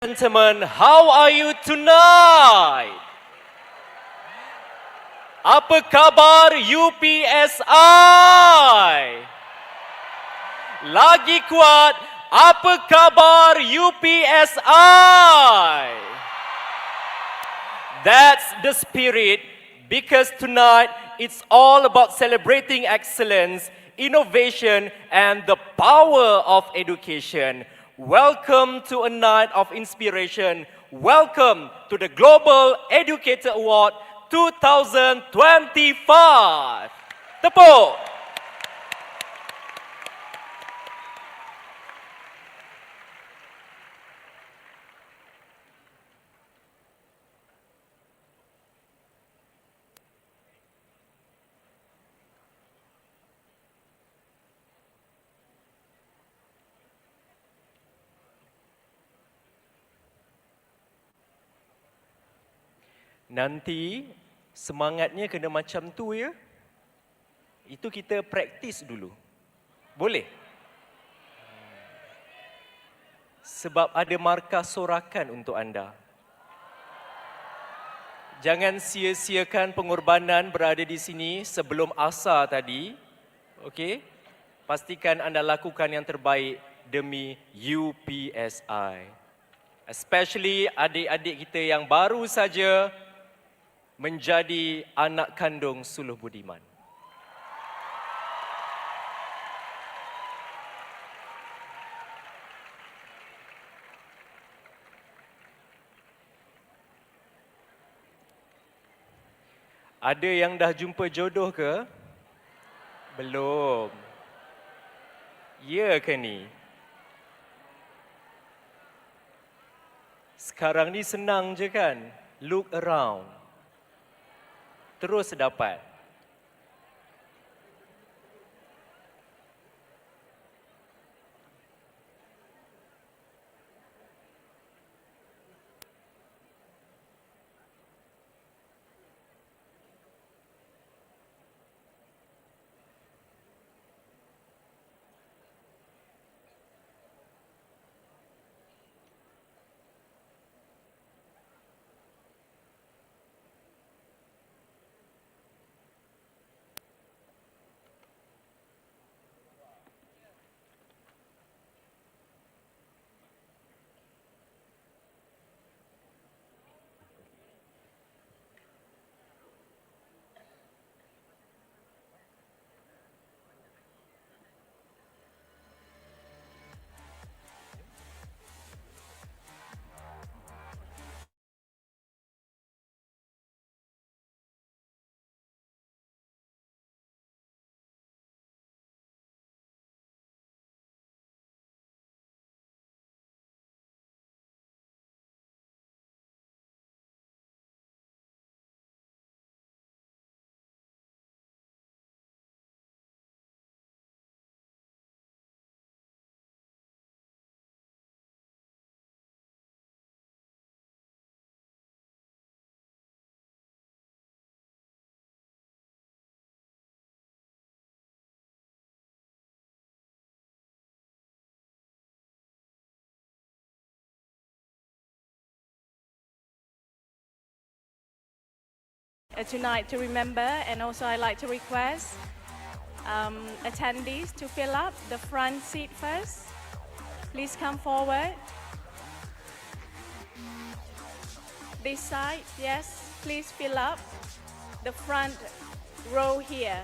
Gentlemen, how are you tonight? Apa khabar UPSI? Lagi kuat, apa khabar UPSI? That's the spirit, because tonight it's all about celebrating excellence, innovation, and the power of education. Welcome to a night of inspiration. Welcome to the Global Educator Award 2025. Tepuk. Nanti semangatnya kena macam tu ya. Itu kita praktis dulu. Boleh? Sebab ada markah sorakan untuk anda. Jangan sia-siakan pengorbanan berada di sini sebelum asar tadi. Okey? Pastikan anda lakukan yang terbaik demi UPSI. Especially adik-adik kita yang baru saja menjadi anak kandung Suluh Budiman. Ada yang dah jumpa jodoh ke? Belum. Ya ke ni? Sekarang ni senang je kan? Look around. Terus dapat. Tonight to remember, and also I'd like to request attendees to fill up the front seat first. Please come forward. This side, yes, please fill up the front row here.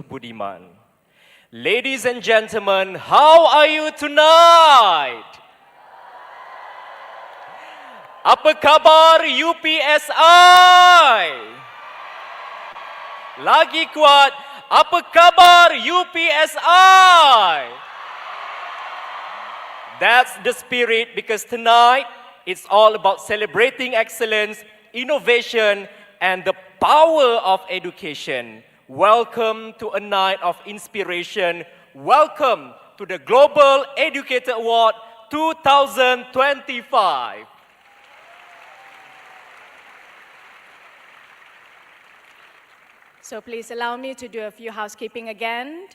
Budiman. Ladies and gentlemen, how are you tonight? Apa khabar UPSI? Lagi kuat, apa khabar UPSI? That's the spirit, because tonight it's all about celebrating excellence, innovation, and the power of education. Welcome to a night of inspiration. Welcome to the Global Educator Award 2025. So please allow me to do a few housekeeping again.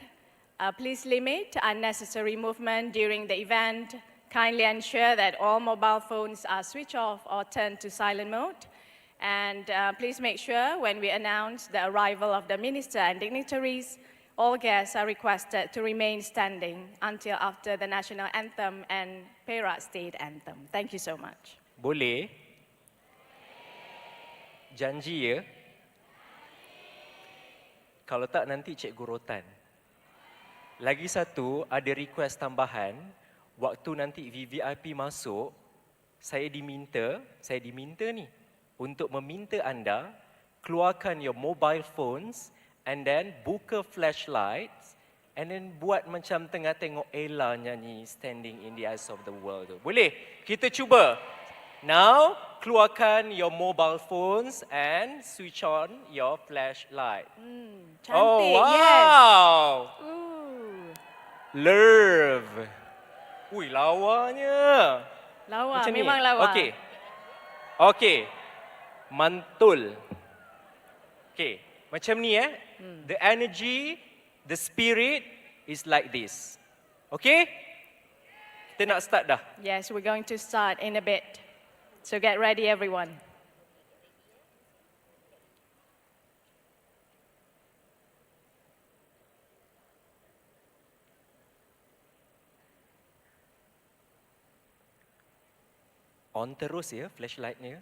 Please limit unnecessary movement during the event. Kindly ensure that all mobile phones are switched off or turned to silent mode. And please make sure when we announce the arrival of the minister and dignitaries, all guests are requested to remain standing until after the national anthem and Perak state anthem. Thank you so much. Boleh? Janji ya? Kalau tak nanti cikgu rotan. Lagi satu, ada request tambahan, waktu nanti VVIP masuk, saya diminta ni, untuk meminta anda, keluarkan your mobile phones, and then buka flashlights, and then buat macam tengah tengok Ella nyanyi Standing in the Eyes of the World tu. Boleh? Kita cuba. Now, keluarkan your mobile phones and switch on your flashlight. Cantik, oh, wow! Yes. Ooh. Love. Ui, lawanya. Lawa, Macam memang ni. lawa. Okey. Mantul. Okey, macam ni The energy, the spirit is like this. Okey? Kita nak start dah. Yes, we're going to start in a bit. So get ready, everyone. On terus ya flashlightnya.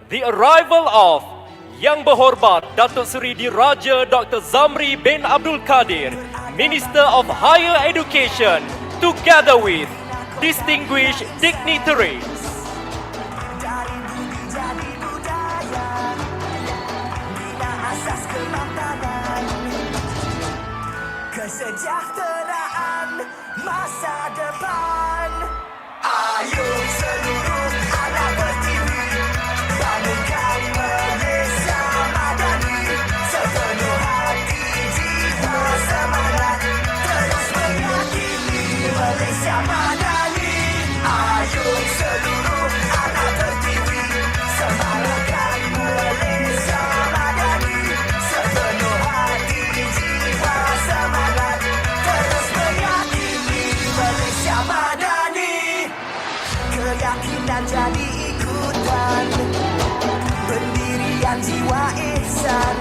The arrival of Yang Berhormat Datuk Seri Diraja Dr. Zamri bin Abdul Kadir, Minister of Higher Education, together with distinguished dignitaries. Kesejahteraan masa depan. Ayo seluruh anak pertiwi, bangunkan Malaysia madani. Sepenuh hati, jiwa semangat, terus meyakini Malaysia madani. Ayo seluruh anak pertiwi, semangatkan Malaysia. dan jiwa ihsan.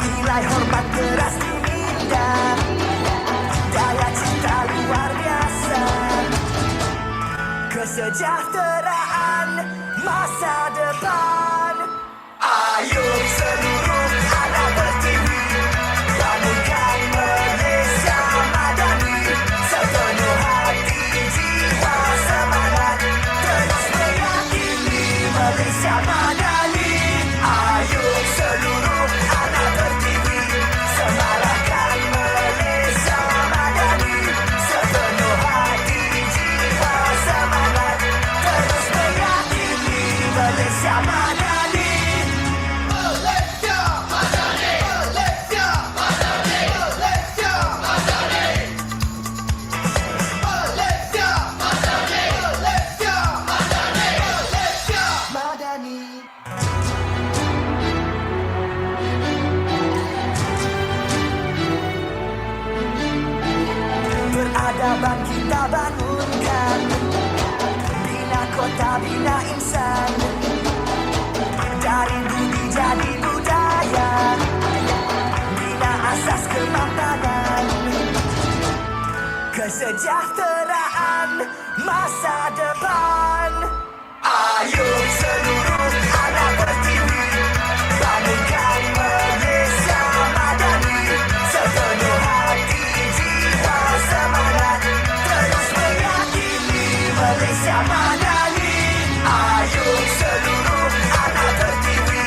Nilai hormat keras indah, daya cinta luar biasa. Kesejahteraan masa depan. Ayo seluruh anak pertiwi, bangunkan Malaysia madani. Sepenuh hati, jiwa, semangat, terus meyakini Malaysia madani. Ayo seluruh anak pertiwi, semalahkan Malaysia madani. Sepenuh hati, jiwa, semangat, terus meyakini Malaysia madani. Peradaban kita bangunkan, bina kota, bina insan. Dari budi jadi budaya, bina asas kematangan. Kesejahteraan masa depan. Ayo seluruh anak pertiwi, bangunkan Malaysia madani. Sepenuh hati, jiwa, semangat, terus meyakini Malaysia madani. Ayo seluruh anak pertiwi,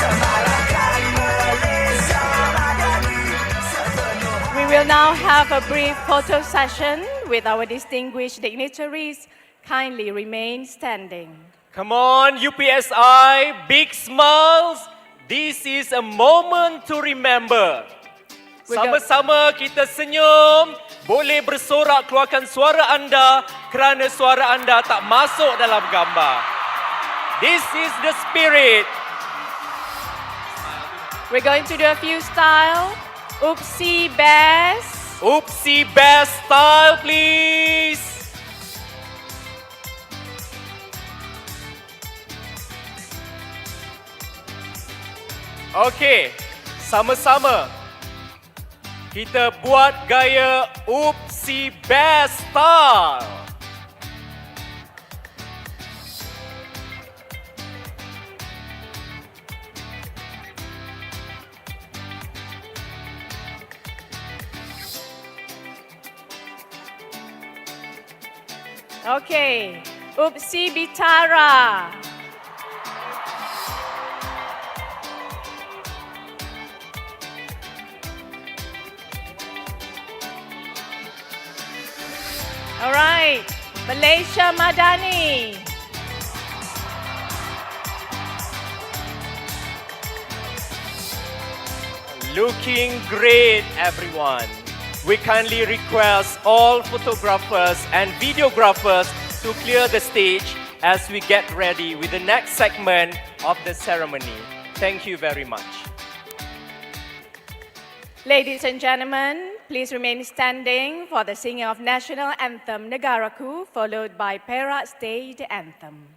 semalahkan Malaysia madani. Sepenuh hati. We will now have a brief photo session with our distinguished dignitaries. Kindly remain standing. Come on, UPSI, big smiles. This is a moment to remember. Sama-sama kita senyum. Boleh bersorak, keluarkan suara anda kerana suara anda tak masuk dalam gambar. This is the spirit. We're going to do a few style. UPSI best. UPSI best style, please. Okey, sama-sama kita buat gaya UPSI best style. Okay, UPSI Bitara. All right, Malaysia Madani. Looking great, everyone. We kindly request all photographers and videographers to clear the stage as we get ready with the next segment of the ceremony. Thank you very much. Ladies and gentlemen, please remain standing for the singing of National Anthem Negaraku, followed by Perak State Anthem.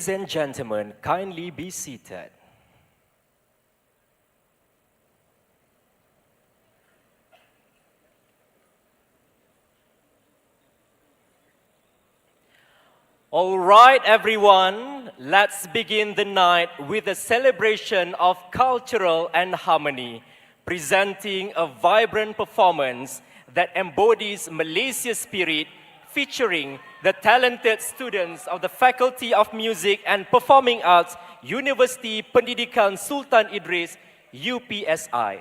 Ladies and gentlemen, kindly be seated. All right, everyone, let's begin the night with a celebration of cultural and harmony, presenting a vibrant performance that embodies Malaysia's spirit, featuring the talented students of the Faculty of Music and Performing Arts, Universiti Pendidikan Sultan Idris, UPSI.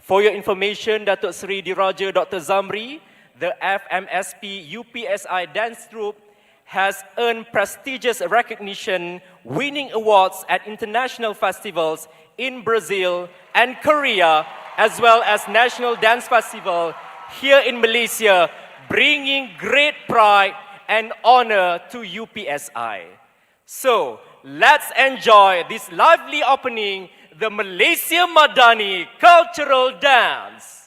For your information, Datuk Seri Diraja Dr. Zamri, the FMSP UPSI Dance Troupe has earned prestigious recognition, winning awards at international festivals in Brazil and Korea, as well as National Dance Festival here in Malaysia, bringing great pride and honor to UPSI. So, let's enjoy this lively opening, the Malaysia Madani Cultural Dance.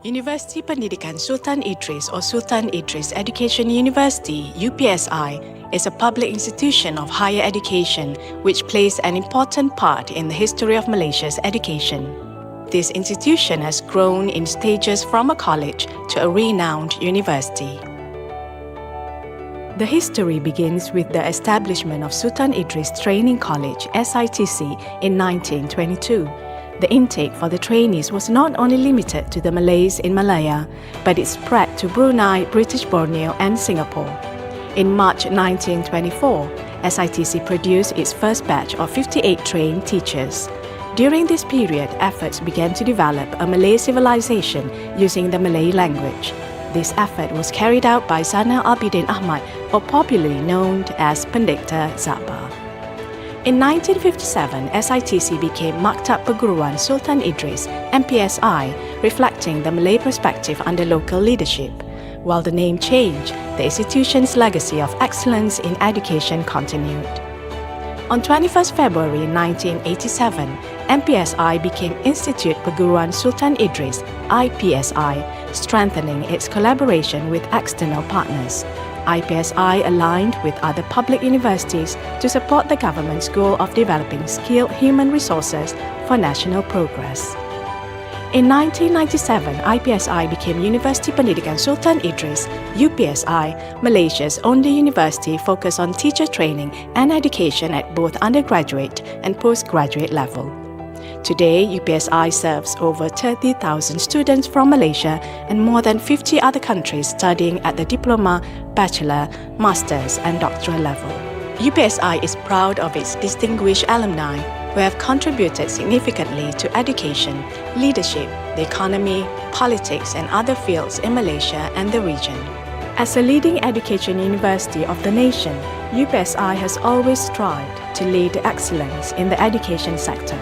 University Pendidikan Sultan Idris or Sultan Idris Education University, UPSI, is a public institution of higher education which plays an important part in the history of Malaysia's education. This institution has grown in stages from a college to a renowned university. The history begins with the establishment of Sultan Idris Training College, SITC, in 1922. The intake for the trainees was not only limited to the Malays in Malaya, but it spread to Brunei, British Borneo and Singapore. In March 1924, SITC produced its first batch of 58 trained teachers. During this period, efforts began to develop a Malay civilization using the Malay language. This effort was carried out by Zainal Abidin Ahmad, or popularly known as Pendektar Zabbar. In 1957, SITC became Maktab Perguruan Sultan Idris, MPSI, reflecting the Malay perspective under local leadership. While the name changed, the institution's legacy of excellence in education continued. On 21 February 1987, MPSI became Institute Perguruan Sultan Idris, IPSI, strengthening its collaboration with external partners. IPSI aligned with other public universities to support the government's goal of developing skilled human resources for national progress. In 1997, IPSI became University Pendidikan Sultan Idris, UPSI, Malaysia's only university focused on teacher training and education at both undergraduate and postgraduate level. Today, UPSI serves over 30,000 students from Malaysia and more than 50 other countries studying at the diploma, bachelor, master's and doctoral level. UPSI is proud of its distinguished alumni who have contributed significantly to education, leadership, the economy, politics and other fields in Malaysia and the region. As a leading education university of the nation, UPSI has always strived to lead excellence in the education sector.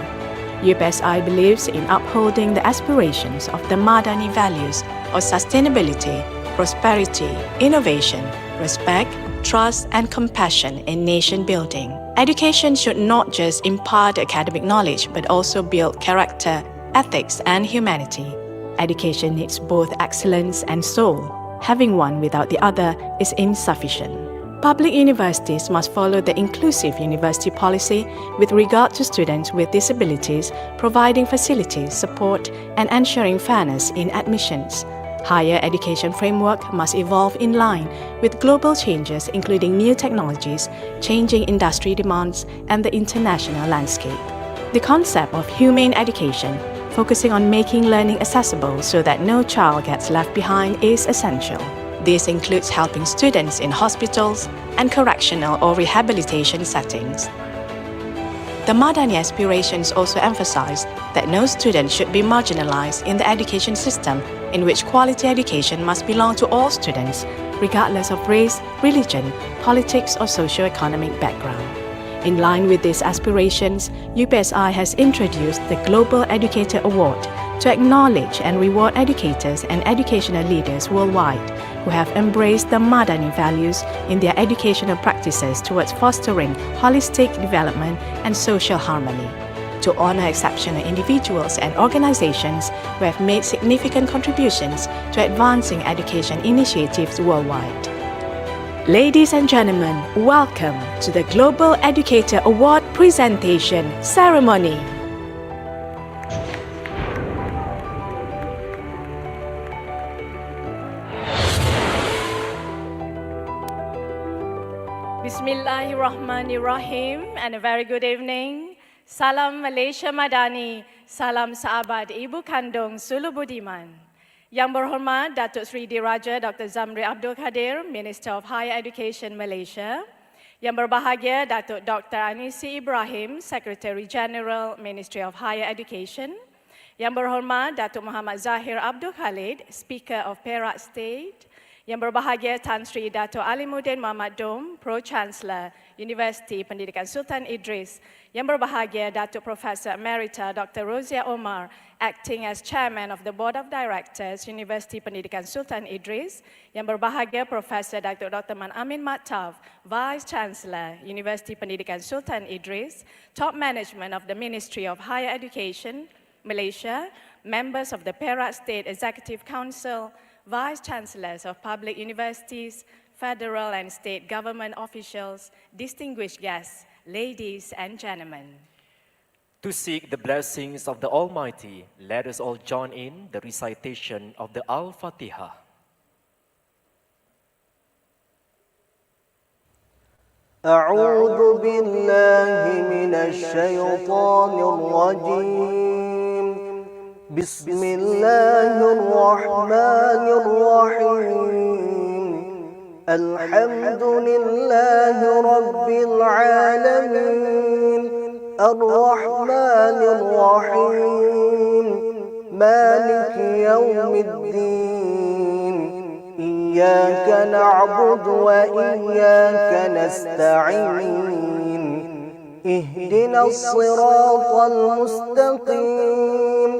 UPSI believes in upholding the aspirations of the Madani values of sustainability, prosperity, innovation, respect, trust and compassion in nation building. Education should not just impart academic knowledge but also build character, ethics and humanity. Education needs both excellence and soul. Having one without the other is insufficient. Public universities must follow the inclusive university policy with regard to students with disabilities, providing facilities, support, and ensuring fairness in admissions. Higher education framework must evolve in line with global changes including new technologies, changing industry demands, and the international landscape. The concept of humane education, focusing on making learning accessible so that no child gets left behind, is essential. This includes helping students in hospitals and correctional or rehabilitation settings. The Madani aspirations also emphasize that no student should be marginalized in the education system, in which quality education must belong to all students, regardless of race, religion, politics, or socio-economic background. In line with these aspirations, UPSI has introduced the Global Educator Award to acknowledge and reward educators and educational leaders worldwide who have embraced the Madani values in their educational practices towards fostering holistic development and social harmony. To honor exceptional individuals and organizations who have made significant contributions to advancing education initiatives worldwide. Ladies and gentlemen, welcome to the Global Educator Award Presentation Ceremony. Bismillahirrahmanirrahim and a very good evening. Salam Malaysia Madani, salam sahabat Ibu Kandung Sulu Budiman. Yang berhormat Datuk Seri Diraja Dr. Zamri Abdul Kadir, Minister of Higher Education Malaysia. Yang berbahagia Datuk Dr. Anisi Ibrahim, Secretary General, Ministry of Higher Education. Yang berhormat Datuk Muhammad Zahir Abdul Khalid, Speaker of Perak State. Yang berbahagia Tan Sri Dato' Alimuddin Muhammad Dom, Pro-Chancellor, Universiti Pendidikan Sultan Idris. Yang berbahagia Dato' Professor Emerita Dr. Rozia Omar, acting as Chairman of the Board of Directors, Universiti Pendidikan Sultan Idris. Yang berbahagia Professor Dr. Man Amin Maktaf, Vice Chancellor, Universiti Pendidikan Sultan Idris. Top management of the Ministry of Higher Education, Malaysia, members of the Perak State Executive Council, Vice Chancellors of public universities, federal and state government officials, distinguished guests, ladies and gentlemen. To seek the blessings of the Almighty, let us all join in the recitation of the Al-Fatiha. أعوذ بالله من الشيطان الرجيم بسم الله الرحمن الرحيم الحمد لله رب العالمين الرحمن الرحيم مالك يوم الدين إياك نعبد وإياك نستعين اهدنا الصراط المستقيم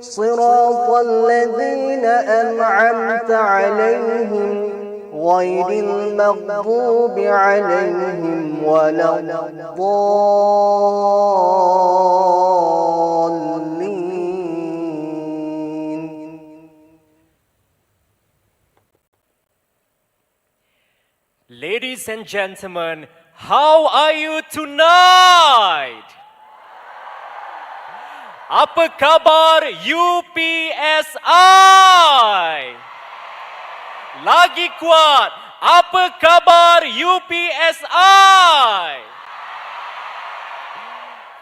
صراط الذين أنعمت عليهم غير المغضوب عليهم ولا الضالين. Ladies and gentlemen, how are you tonight? Apa kabar UPSI? Lagi kuat, apa kabar UPSI?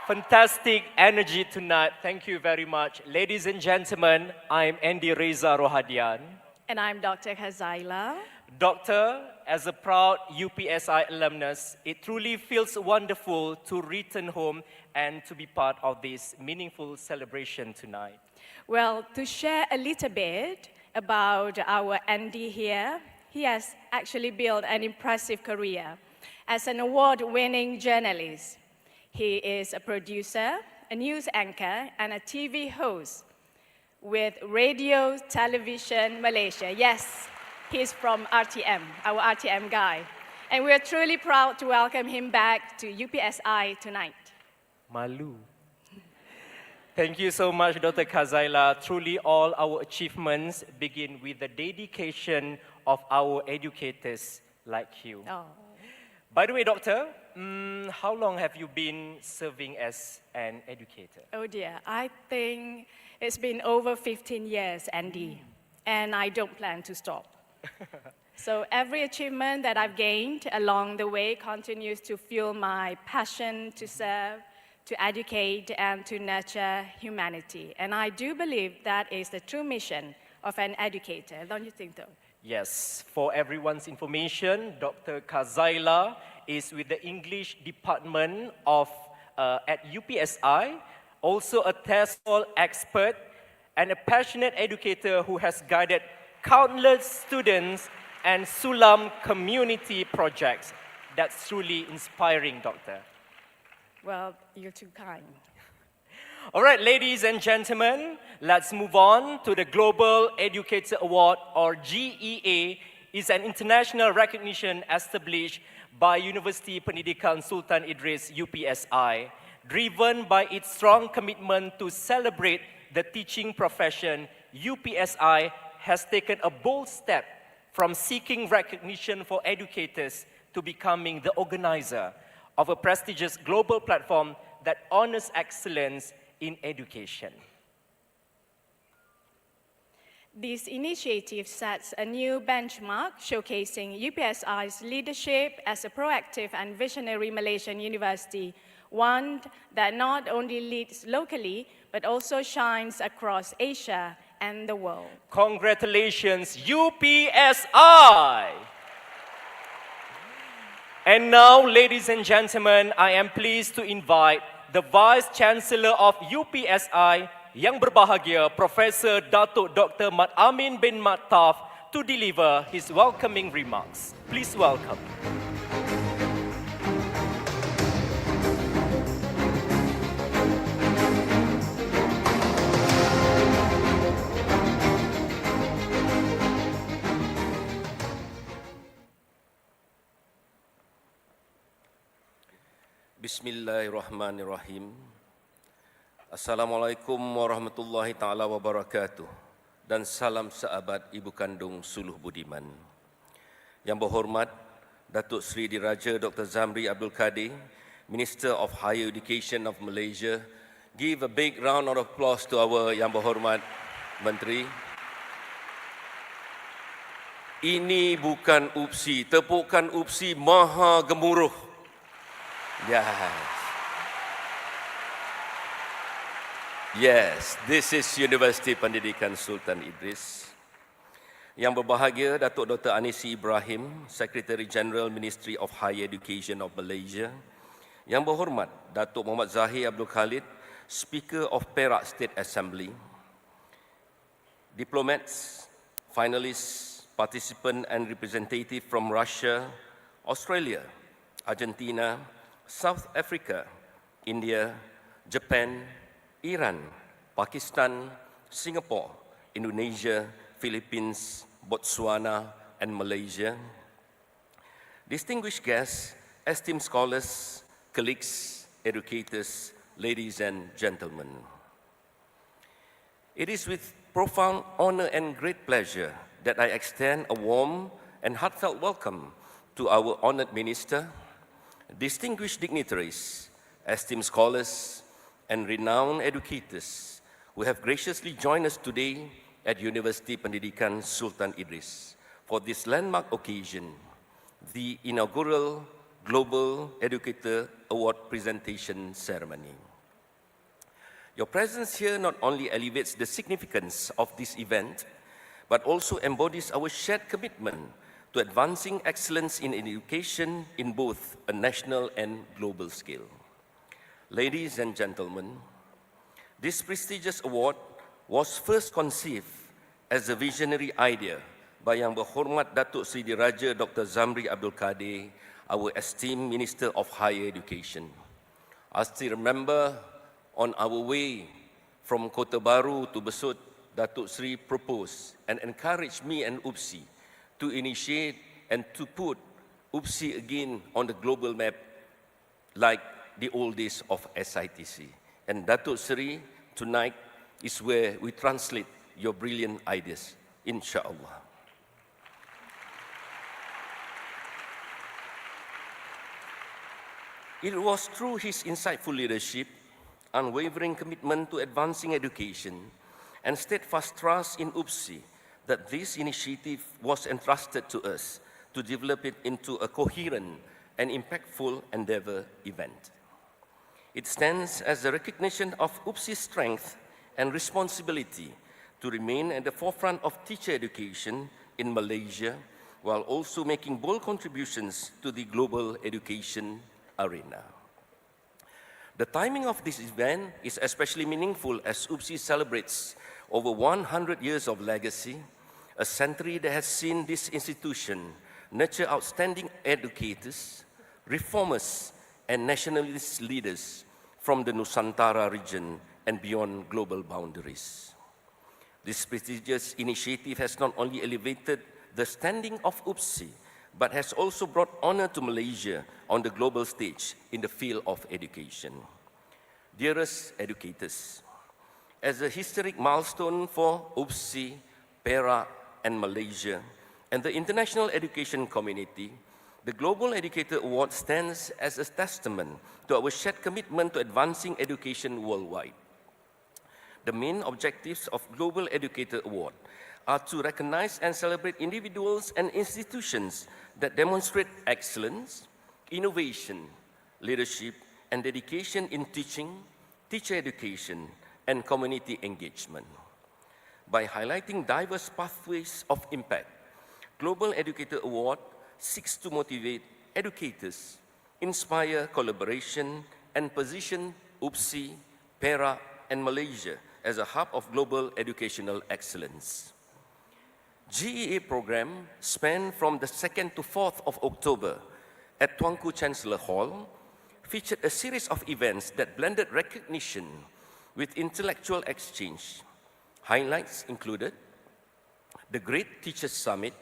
Fantastic energy tonight. Thank you very much. Ladies and gentlemen, I'm Andy Reza Rohadian. And I'm Dr. Khazaila. Doctor, as a proud UPSI alumnus, it truly feels wonderful to return home and to be part of this meaningful celebration tonight. Well, to share a little bit about our Andy here, he has actually built an impressive career as an award-winning journalist. He is a producer, a news anchor, and a TV host with Radio Television Malaysia. Yes, he's from RTM, our RTM guy. And we're truly proud to welcome him back to UPSI tonight. Malu. Thank you so much, Dr. Khazaila. Truly, all our achievements begin with the dedication of our educators like you. Oh. By the way, Doctor, how long have you been serving as an educator? Oh dear, I think it's been over 15 years, Andy, and I don't plan to stop. So every achievement that I've gained along the way continues to fuel my passion to serve, to educate, and to nurture humanity. And I do believe that is the true mission of an educator, don't you think so? Yes, for everyone's information, Dr. Khazaila is with the English department at UPSI, also a TESOL expert and a passionate educator who has guided countless students and Sulam community projects. That's truly inspiring, Doctor. Well, you're too kind. All right, ladies and gentlemen, let's move on to the Global Educator Award, or GEA. Is an international recognition established by University Pendidikan Sultan Idris, UPSI, driven by its strong commitment to celebrate the teaching profession. UPSI has taken a bold step from seeking recognition for educators to becoming the organizer of a prestigious global platform that honors excellence in education. This initiative sets a new benchmark showcasing UPSI's leadership as a proactive and visionary Malaysian university, one that not only leads locally, but also shines across Asia and the world. Congratulations, UPSI! And now, ladies and gentlemen, I am pleased to invite the Vice Chancellor of UPSI, yang berbahagia, Professor Datuk Dr. Mat Amin bin Mat Taf, to deliver his welcoming remarks. Please welcome. Bismillahirrahmanirrahim. Assalamualaikum warahmatullahi taala wabarakatuh dan salam sahabat ibu kandung suluh budiman. Yang berhormat Datuk Seri Diraja Dr. Zamri Abdul Kadir, Minister of Higher Education of Malaysia. Give a big round of applause to our Yang Berhormat Menteri. Ini bukan UPSI, tepukan UPSI maha gemuruh. Yes, this is Universiti Pendidikan Sultan Idris. Yang berbahagia Datuk Dr. Anisi Ibrahim, Secretary General Ministry of Higher Education of Malaysia. Yang berhormat Datuk Muhammad Zahir Abdul Khalid, Speaker of Perak State Assembly. Diplomats, finalists, participants and representatives from Russia, Australia, Argentina, South Africa, India, Japan, Iran, Pakistan, Singapore, Indonesia, Philippines, Botswana, and Malaysia. Distinguished guests, esteemed scholars, colleagues, educators, ladies and gentlemen. It is with profound honor and great pleasure that I extend a warm and heartfelt welcome to our honored minister, distinguished dignitaries, esteemed scholars, and renowned educators who have graciously joined us today at Universiti Pendidikan Sultan Idris for this landmark occasion, the inaugural Global Educator Award presentation ceremony. Your presence here not only elevates the significance of this event, but also embodies our shared commitment to advancing excellence in education in both a national and global scale. Ladies and gentlemen, this prestigious award was first conceived as a visionary idea by Yang Berhormat Datuk Seri Diraja Dr. Zamri Abdul Kadir, our esteemed Minister of Higher Education. I still remember on our way from Kota Baru to Besut, Datuk Seri proposed and encouraged me and UPSI to initiate and to put UPSI again on the global map like the old days of SITC. And Datuk Seri, tonight is where we translate your brilliant ideas, inshallah. It was through his insightful leadership, unwavering commitment to advancing education, and steadfast trust in UPSI that this initiative was entrusted to us to develop it into a coherent and impactful endeavor event. It stands as a recognition of UPSI's strength and responsibility to remain at the forefront of teacher education in Malaysia, while also making bold contributions to the global education arena. The timing of this event is especially meaningful as UPSI celebrates over 100 years of legacy, a century that has seen this institution nurture outstanding educators, reformers, and nationalist leaders from the Nusantara region and beyond global boundaries. This prestigious initiative has not only elevated the standing of UPSI, but has also brought honor to Malaysia on the global stage in the field of education. Dearest educators, as a historic milestone for UPSI, Perak, and Malaysia, and the international education community, the Global Educator Award stands as a testament to our shared commitment to advancing education worldwide. The main objectives of Global Educator Award are to recognize and celebrate individuals and institutions that demonstrate excellence, innovation, leadership, and dedication in teaching, teacher education, and community engagement. By highlighting diverse pathways of impact, Global Educator Award seeks to motivate educators, inspire collaboration, and position UPSI, Perak, and Malaysia as a hub of global educational excellence. GEA program spanned from the 2nd to 4th of October at Tuanku Canselor Hall featured a series of events that blended recognition with intellectual exchange. Highlights included the Great Teachers Summit,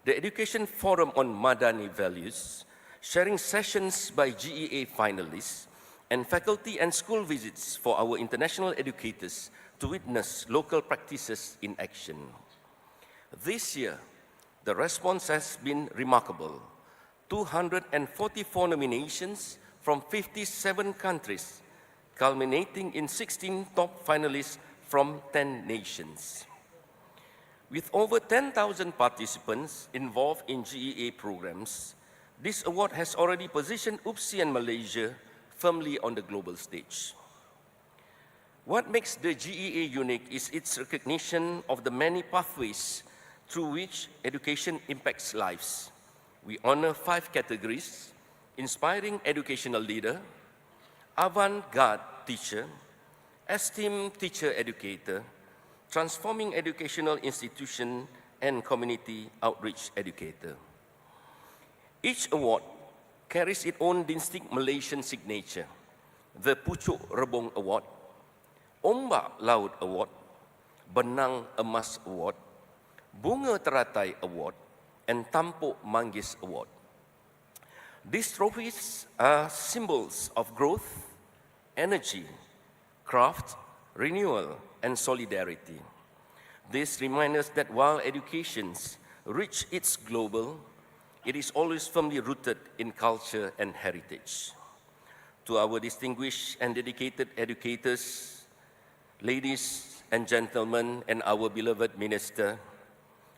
the Education Forum on Madani Values, sharing sessions by GEA finalists, and faculty and school visits for our international educators to witness local practices in action. This year, the response has been remarkable. 244 nominations from 57 countries, culminating in 16 top finalists from 10 nations. With over 10,000 participants involved in GEA programs, this award has already positioned UPSI and Malaysia firmly on the global stage. What makes the GEA unique is its recognition of the many pathways through which education impacts lives. We honor 5 categories: inspiring educational leader, avant-garde teacher, esteemed teacher educator, transforming educational institution, and community outreach educator. Each award carries its own distinct Malaysian signature: the Pucuk Rebung Award, Ombak Laut Award, Benang Emas Award, Bunga Teratai Award, and Tampuk Manggis Award. These trophies are symbols of growth, energy, craft, renewal, and solidarity. This reminds us that while education reaches its global, it is always firmly rooted in culture and heritage. To our distinguished and dedicated educators, ladies and gentlemen, and our beloved minister,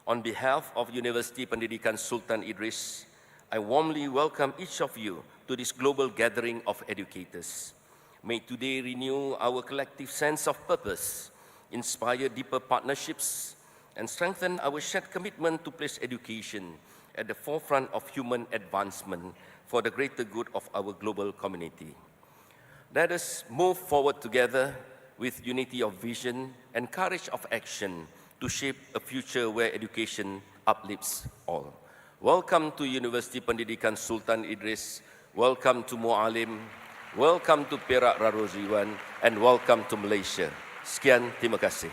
on behalf of University Pendidikan Sultan Idris, I warmly welcome each of you to this global gathering of educators. May today renew our collective sense of purpose, inspire deeper partnerships, and strengthen our shared commitment to place education at the forefront of human advancement for the greater good of our global community. Let us move forward together with unity of vision and courage of action to shape a future where education uplifts all. Welcome to University Pendidikan Sultan Idris, welcome to Mualim, welcome to Perak Raroziwan, and welcome to Malaysia. Sekian, terima kasih.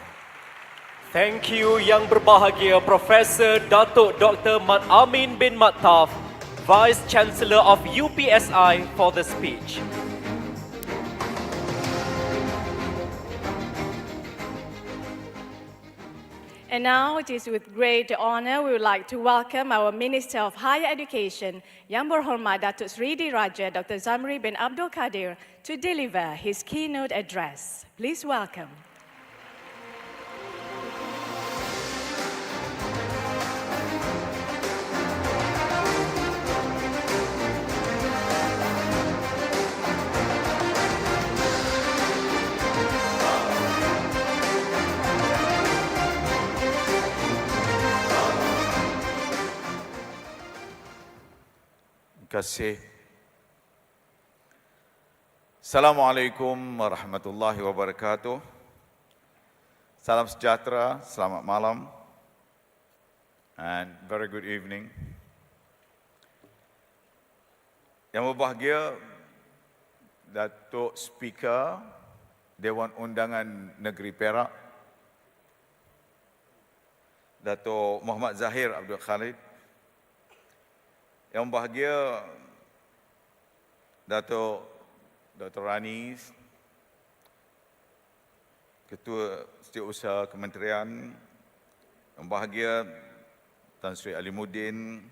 Thank you Yang Berbahagia Profesor Datuk Dr. Mat Amin bin Mattaf, Vice Chancellor of UPSI, for the speech. And now it is with great honor we would like to welcome our Minister of Higher Education, Yang Berhormat Datuk Seri Diraja Dr. Zamri bin Abdul Kadir, to deliver his keynote address. Please welcome. Terima kasih. Assalamualaikum warahmatullahi wabarakatuh. Salam sejahtera, selamat malam, and very good evening. Yang berbahagia, Datuk Speaker Dewan Undangan Negeri Perak, Datuk Muhammad Zahir Abdul Khalid. Yang bahagia, Datuk Dr. Ranis, Ketua Setiausaha Kementerian. Yang bahagia, Tan Sri Alimuddin,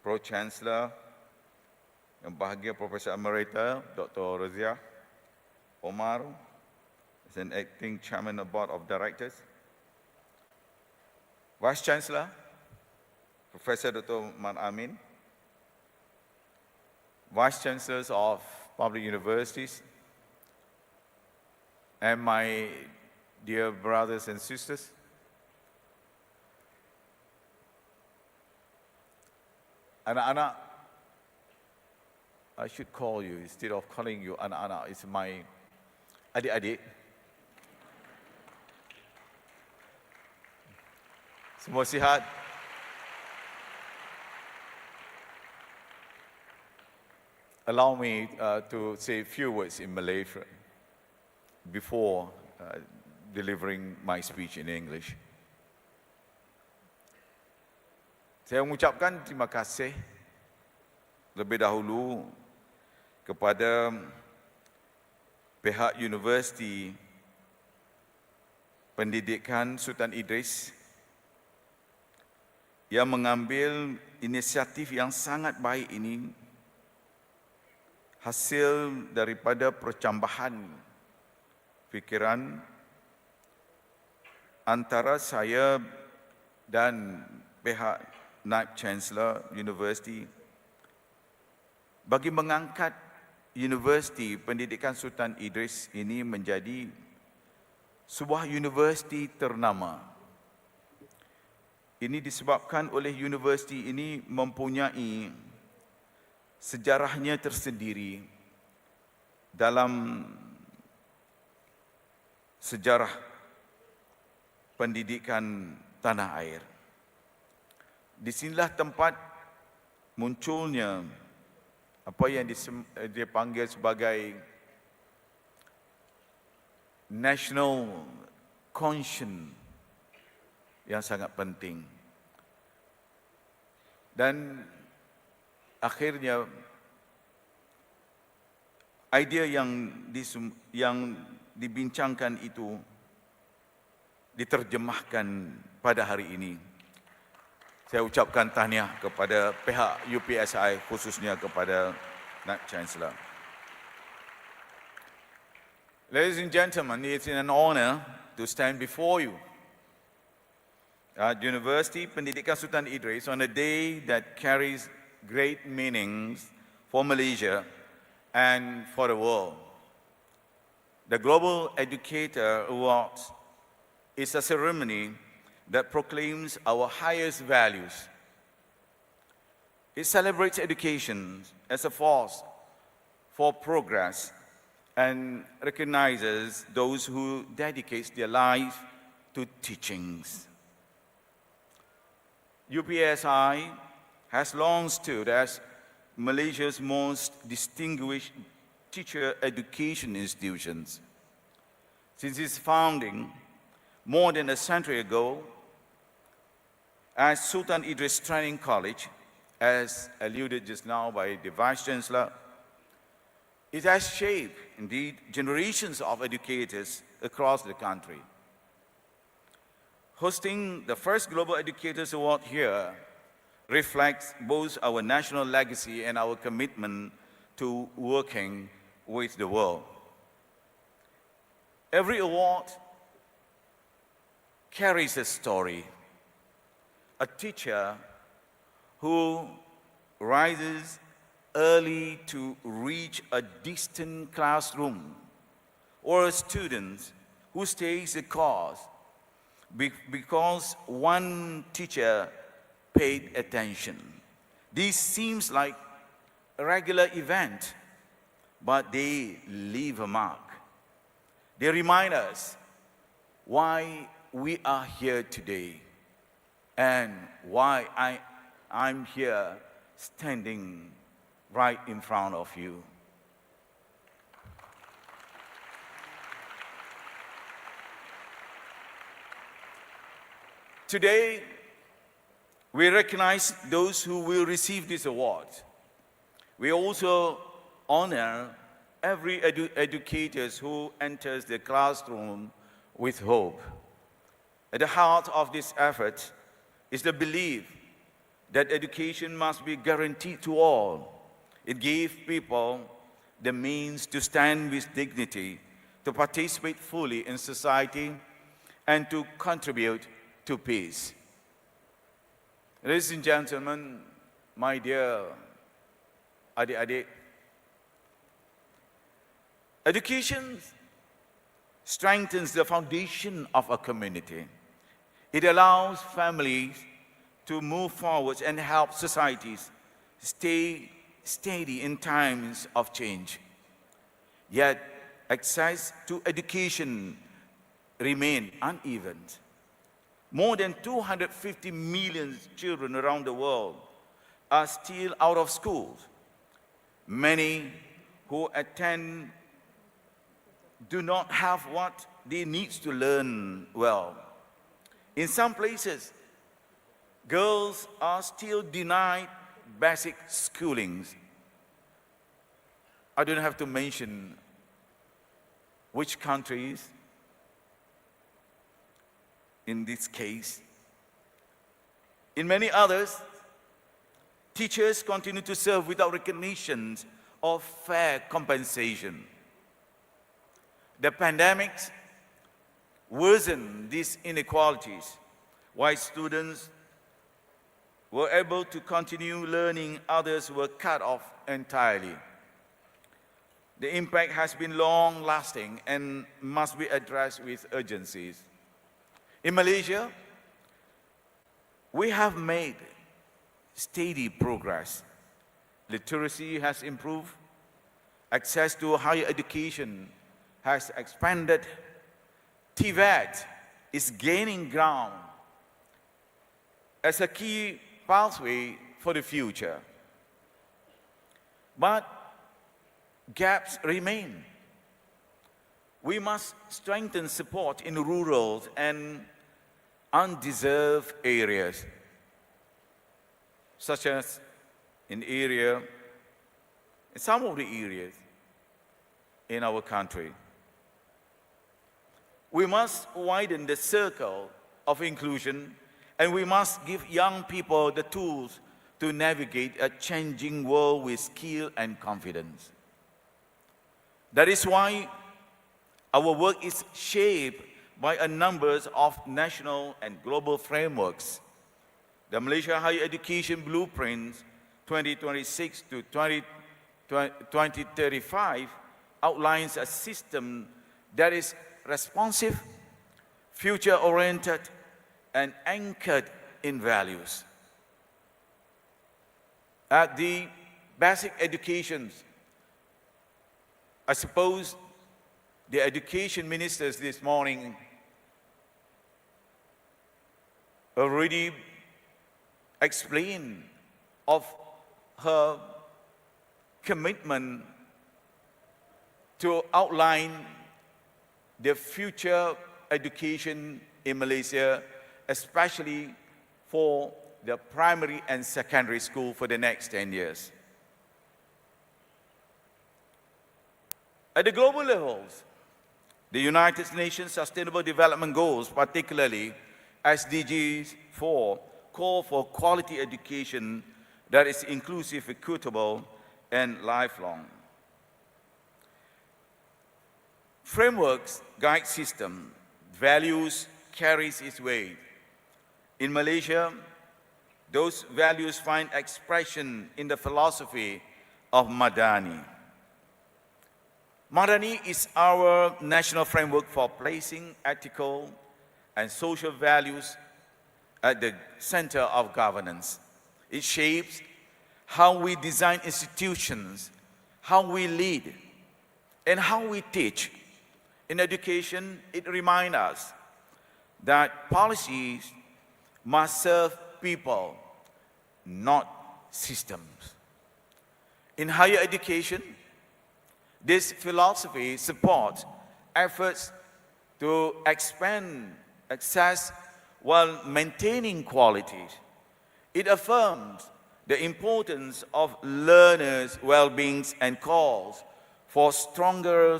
Pro Chancellor. Yang bahagia, Profesor Emerita Dr. Razia Omar, as an acting Chairman of Board of Directors. Vice Chancellor, Professor Dr. Mat Amin, Vice Chancellors of Public Universities, and my dear brothers and sisters. Anak-anak, I should call you, instead of calling you anak-anak, it's my adik-adik. Semua sihat? Allow me to say a few words in Malay before delivering my speech in English. Saya mengucapkan terima kasih lebih dahulu kepada pihak Universiti Pendidikan Sultan Idris yang mengambil inisiatif yang sangat baik ini hasil daripada percambahan fikiran antara saya dan pihak Naib Canselor Universiti bagi mengangkat Universiti Pendidikan Sultan Idris ini menjadi sebuah universiti ternama. Ini disebabkan oleh universiti ini mempunyai sejarahnya tersendiri dalam sejarah pendidikan tanah air. Di sinilah tempat munculnya apa yang dipanggil sebagai national conscience yang sangat penting. Dan akhirnya idea yang dibincangkan itu diterjemahkan pada hari ini. Saya ucapkan tahniah kepada pihak UPSI, khususnya kepada Naib Chancellor. Ladies and gentlemen, it's an honor to stand before you at Universiti Pendidikan Sultan Idris on a day that carries great meanings for Malaysia and for the world. The Global Educator Awards is a ceremony that proclaims our highest values. It celebrates education as a force for progress and recognizes those who dedicate their life to teachings. UPSI has long stood as Malaysia's most distinguished teacher education institutions. Since its founding more than a century ago, as Sultan Idris Training College, as alluded just now by the Vice Chancellor, it has shaped, indeed, generations of educators across the country. Hosting the first Global Educators Award here reflects both our national legacy and our commitment to working with the world. Every award carries a story. A teacher who rises early to reach a distant classroom, or a student who stays the course because one teacher paid attention. This seems like a regular event, but they leave a mark. They remind us why we are here today and why I'm here standing right in front of you. Today, we recognize those who will receive this award. We also honor every educator who enters the classroom with hope. At the heart of this effort is the belief that education must be guaranteed to all. It gives people the means to stand with dignity, to participate fully in society, and to contribute to peace. Ladies and gentlemen, my dear adik-adik, education strengthens the foundation of a community. It allows families to move forward and help societies stay steady in times of change. Yet, access to education remains uneven. More than 250 million children around the world are still out of school. Many who attend do not have what they need to learn well. In some places, girls are still denied basic schoolings. I don't have to mention which countries, in this case. In many others, teachers continue to serve without recognition or fair compensation. The pandemic worsened these inequalities, while students were able to continue learning, others were cut off entirely. The impact has been long-lasting and must be addressed with urgency. In Malaysia, we have made steady progress. Literacy has improved, access to higher education has expanded, TVET is gaining ground as a key pathway for the future. But gaps remain. We must strengthen support in rural and undeserved areas, such as in some of the areas in our country. We must widen the circle of inclusion, and we must give young people the tools to navigate a changing world with skill and confidence. That is why our work is shaped by a number of national and global frameworks. The Malaysia Higher Education Blueprint 2026 to 2035 outlines a system that is responsive, future-oriented, and anchored in values. At the basic education, I suppose the education ministers this morning already explained of her commitment to outline the future education in Malaysia, especially for the primary and secondary school for the next 10 years. At the global levels, the United Nations Sustainable Development Goals, particularly SDGs 4, call for quality education that is inclusive, equitable, and lifelong. Frameworks guide system, values carries its weight. In Malaysia, those values find expression in the philosophy of Madani. Madani is our national framework for placing ethical and social values at the center of governance. It shapes how we design institutions, how we lead, and how we teach. In education, it reminds us that policies must serve people, not systems. In higher education, this philosophy supports efforts to expand access while maintaining quality. It affirms the importance of learners' well-being and calls for stronger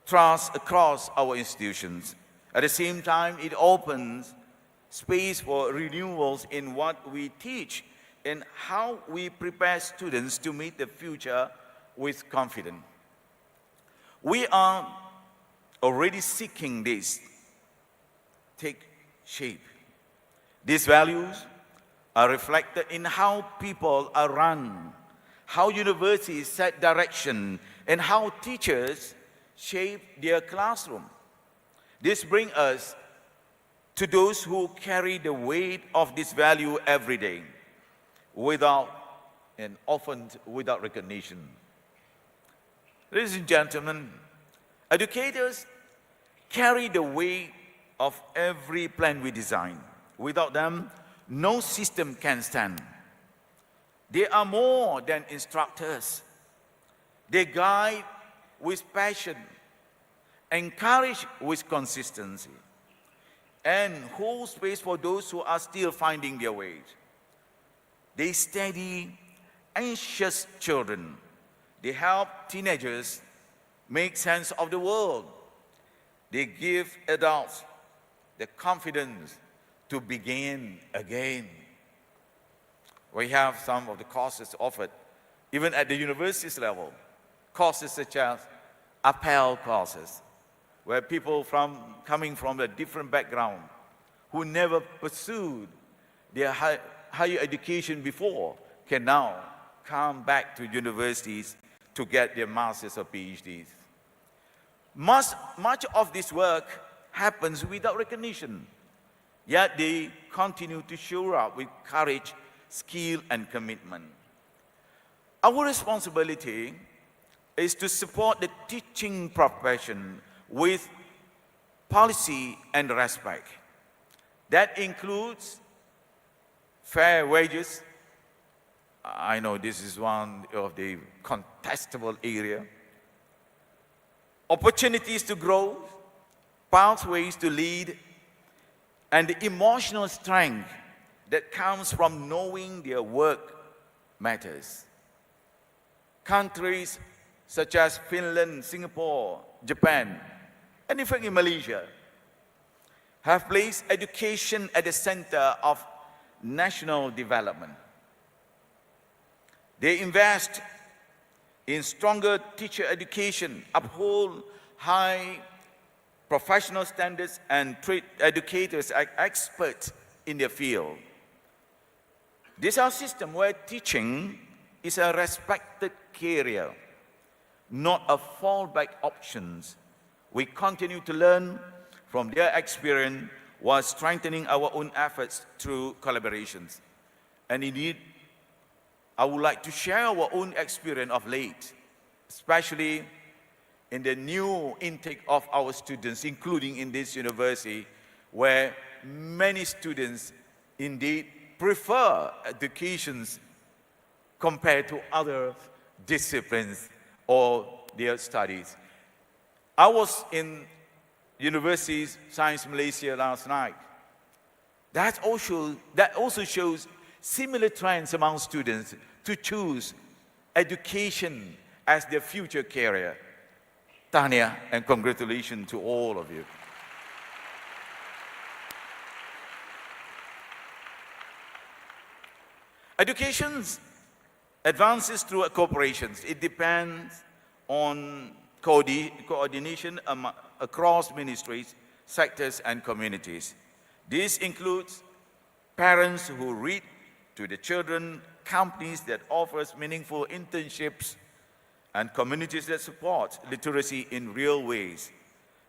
trust across our institutions. At the same time, it opens space for renewals in what we teach and how we prepare students to meet the future with confidence. We are already seeking this take shape. These values are reflected in how people are run, how universities set direction, and how teachers shape their classroom. This brings us to those who carry the weight of this value every day, without and often without recognition. Ladies and gentlemen, educators carry the weight of every plan we design. Without them, no system can stand. They are more than instructors. They guide with passion, encourage with consistency, and hold space for those who are still finding their way. They steady anxious children. They help teenagers make sense of the world. They give adults the confidence to begin again. We have some of the courses offered, even at the universities level, courses such as appel courses, where people coming from a different background, who never pursued their higher education before, can now come back to universities to get their masters or PhDs. Much of this work happens without recognition, yet they continue to show up with courage, skill, and commitment. Our responsibility is to support the teaching profession with policy and respect. That includes fair wages. I know this is one of the contestable area. Opportunities to grow, pathways to lead, and the emotional strength that comes from knowing their work matters. Countries such as Finland, Singapore, Japan, and in fact in Malaysia have placed education at the center of national development. They invest in stronger teacher education, uphold high professional standards, and treat educators as experts in their field. This is our system where teaching is a respected career, not a fallback option. We continue to learn from their experience while strengthening our own efforts through collaborations. And indeed, I would like to share our own experience of late, especially in the new intake of our students, including in this university, where many students indeed prefer educations compared to other disciplines or their studies. I was in University Science Malaysia last night. That also shows similar trends among students to choose education as their future career. Tahniah and congratulations to all of you. Education advances through cooperations. It depends on coordination across ministries, sectors, and communities. This includes parents who read to the children, companies that offers meaningful internships, and communities that support literacy in real ways.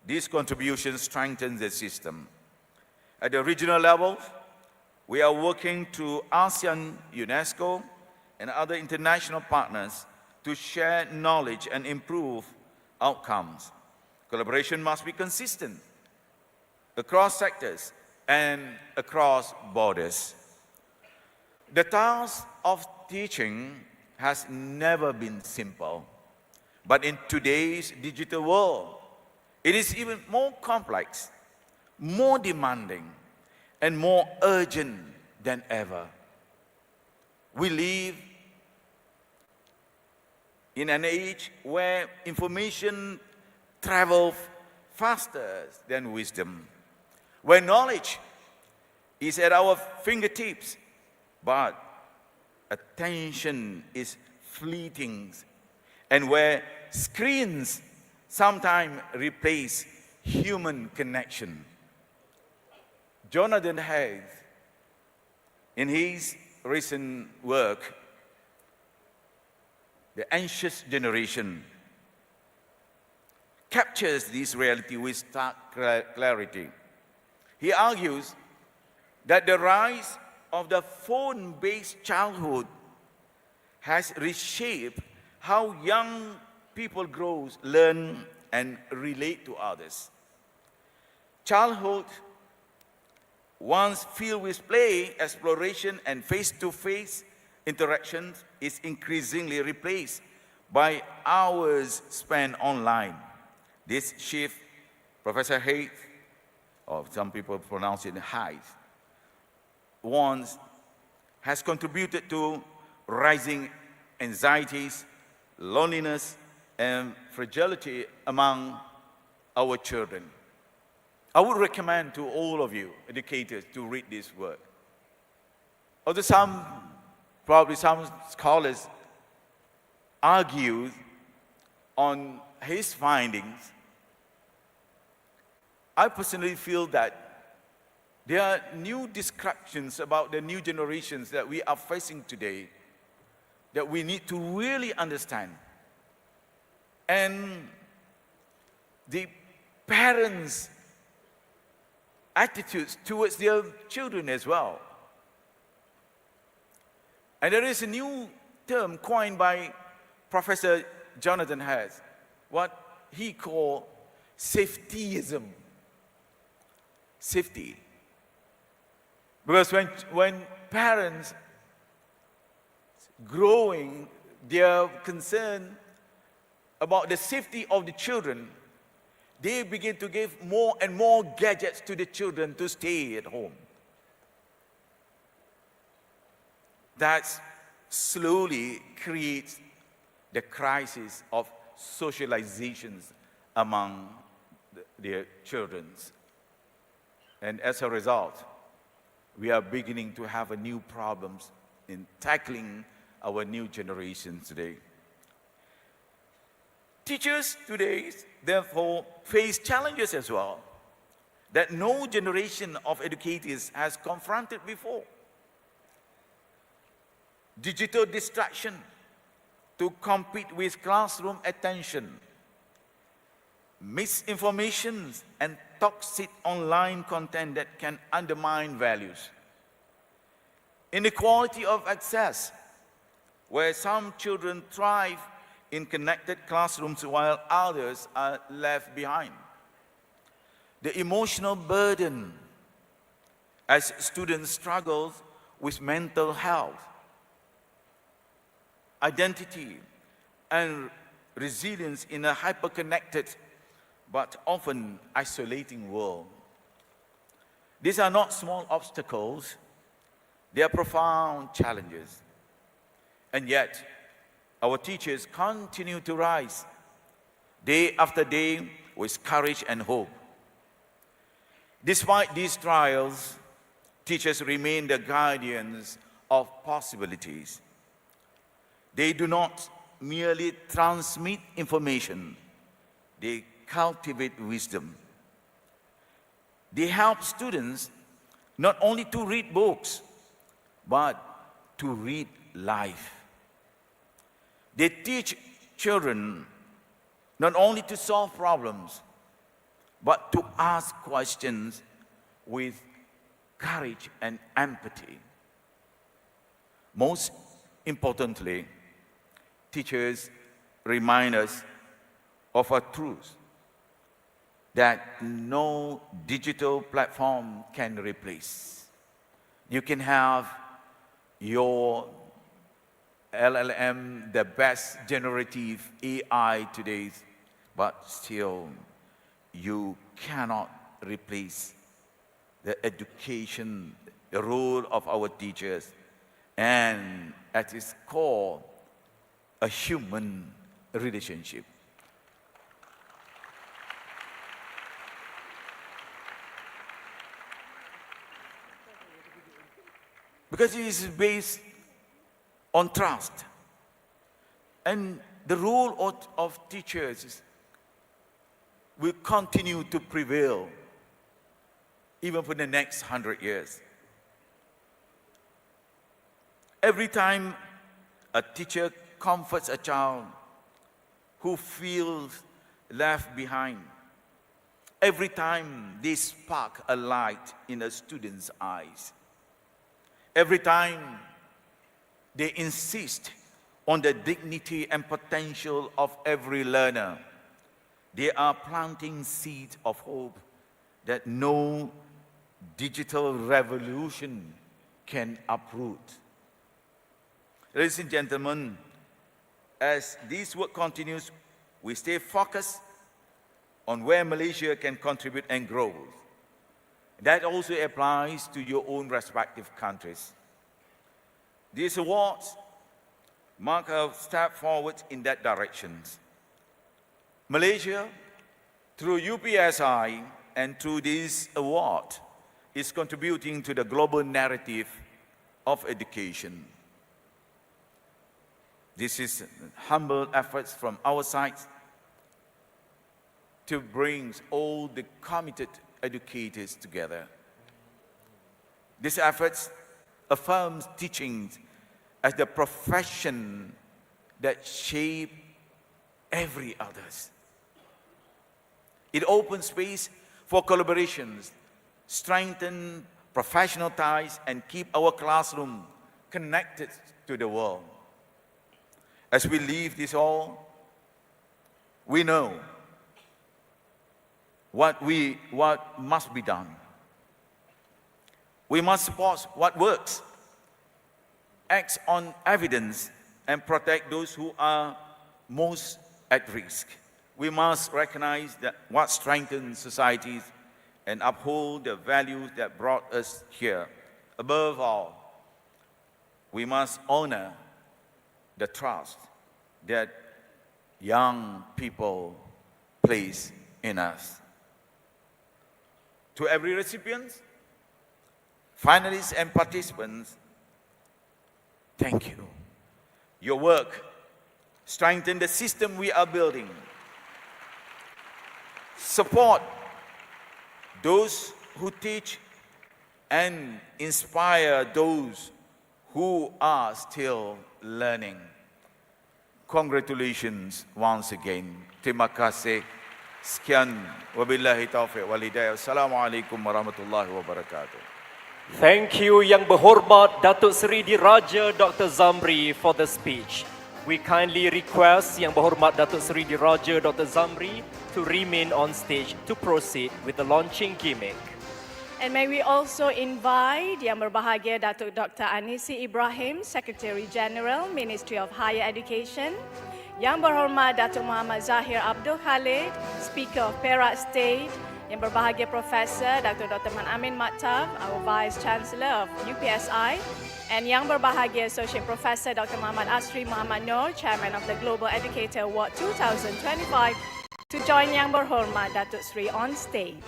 These contributions strengthen the system. At the regional level, we are working through ASEAN, UNESCO, and other international partners to share knowledge and improve outcomes. Collaboration must be consistent across sectors and across borders. The task of teaching has never been simple, but in today's digital world, it is even more complex, more demanding, and more urgent than ever. We live in an age where information travels faster than wisdom, where knowledge is at our fingertips, but attention is fleeting, and where screens sometimes replace human connection. Jonathan Haidt, in his recent work, The Anxious Generation, captures this reality with stark clarity. He argues that the rise of the phone-based childhood has reshaped how young people grow, learn, and relate to others. Childhood, once filled with play, exploration, and face-to-face interactions, is increasingly replaced by hours spent online. This shift, Professor Haidt, or some people pronounce it Haidt, warns, has contributed to rising anxieties, loneliness, and fragility among our children. I would recommend to all of you, educators, to read this work. Although probably some scholars argue on his findings, I personally feel that there are new descriptions about the new generations that we are facing today that we need to really understand. And the parents' attitudes towards their children as well. And there is a new term coined by Professor Jonathan Hess, what he called safetyism. Safety. Because when parents growing, they are concerned about the safety of the children, they begin to give more and more gadgets to the children to stay at home. That slowly creates the crisis of socializations among their children. And as a result, we are beginning to have new problems in tackling our new generations today. Teachers today, therefore, face challenges as well that no generation of educators has confronted before. Digital distraction to compete with classroom attention, misinformation and toxic online content that can undermine values, inequality of access, where some children thrive in connected classrooms while others are left behind. The emotional burden as students struggle with mental health, identity, and resilience in a hyper-connected but often isolating world. These are not small obstacles, they are profound challenges. And yet, our teachers continue to rise day after day with courage and hope. Despite these trials, teachers remain the guardians of possibilities. They do not merely transmit information, they cultivate wisdom. They help students not only to read books, but to read life. They teach children not only to solve problems, but to ask questions with courage and empathy. Most importantly, teachers remind us of a truth that no digital platform can replace. You can have your LLM, the best generative AI today, but still you cannot replace the education, the role of our teachers, and at its core, a human relationship. Because it is based on trust. And the role of teachers will continue to prevail even for the next 100 years. Every time a teacher comforts a child who feels left behind, every time they spark a light in a student's eyes, every time they insist on the dignity and potential of every learner, they are planting seeds of hope that no digital revolution can uproot. Ladies and gentlemen, as this work continues, we stay focused on where Malaysia can contribute and grow. That also applies to your own respective countries. These awards mark a step forward in that direction. Malaysia, through UPSI and through this award is contributing to the global narrative of education. This is humble efforts from our side to bring all the committed educators together. This effort affirms teaching as the profession that shape every others. It opens space for collaborations, strengthen professional ties, and keep our classroom connected to the world. As we leave this hall, we know what must be done. We must support what works, act on evidence, and protect those who are most at risk. We must recognize that what strengthens societies and uphold the values that brought us here. Above all, we must honor the trust that young people place in us. To every recipient, finalists, and participants, thank you. Your work strengthens the system we are building. Support those who teach and inspire those who are still learning. Congratulations once again. Terima kasih. Sekian. Wabillahi taufiq wal hidayah. Assalamualaikum warahmatullahi wabarakatuh. Thank you Yang Berhormat Datuk Seri Diraja Dr. Zamri for the speech. We kindly request Yang Berhormat Datuk Seri Diraja Dr. Zamri to remain on stage to proceed with the launching gimmick. And may we also invite Yang Berbahagia Datuk Dr. Anisi Ibrahim, Secretary General, Ministry of Higher Education, Yang Berhormat Datuk Muhammad Zahir Abdul Khalid, Speaker of Perak State, Yang Berbahagia Professor Dr. Man Amin Maktab, our Vice Chancellor of UPSI, and Yang Berbahagia Associate Professor Dr. Muhammad Asri Muhammad Noor, Chairman of the Global Educator Award 2025, to join Yang Berhormat Datuk Seri on stage.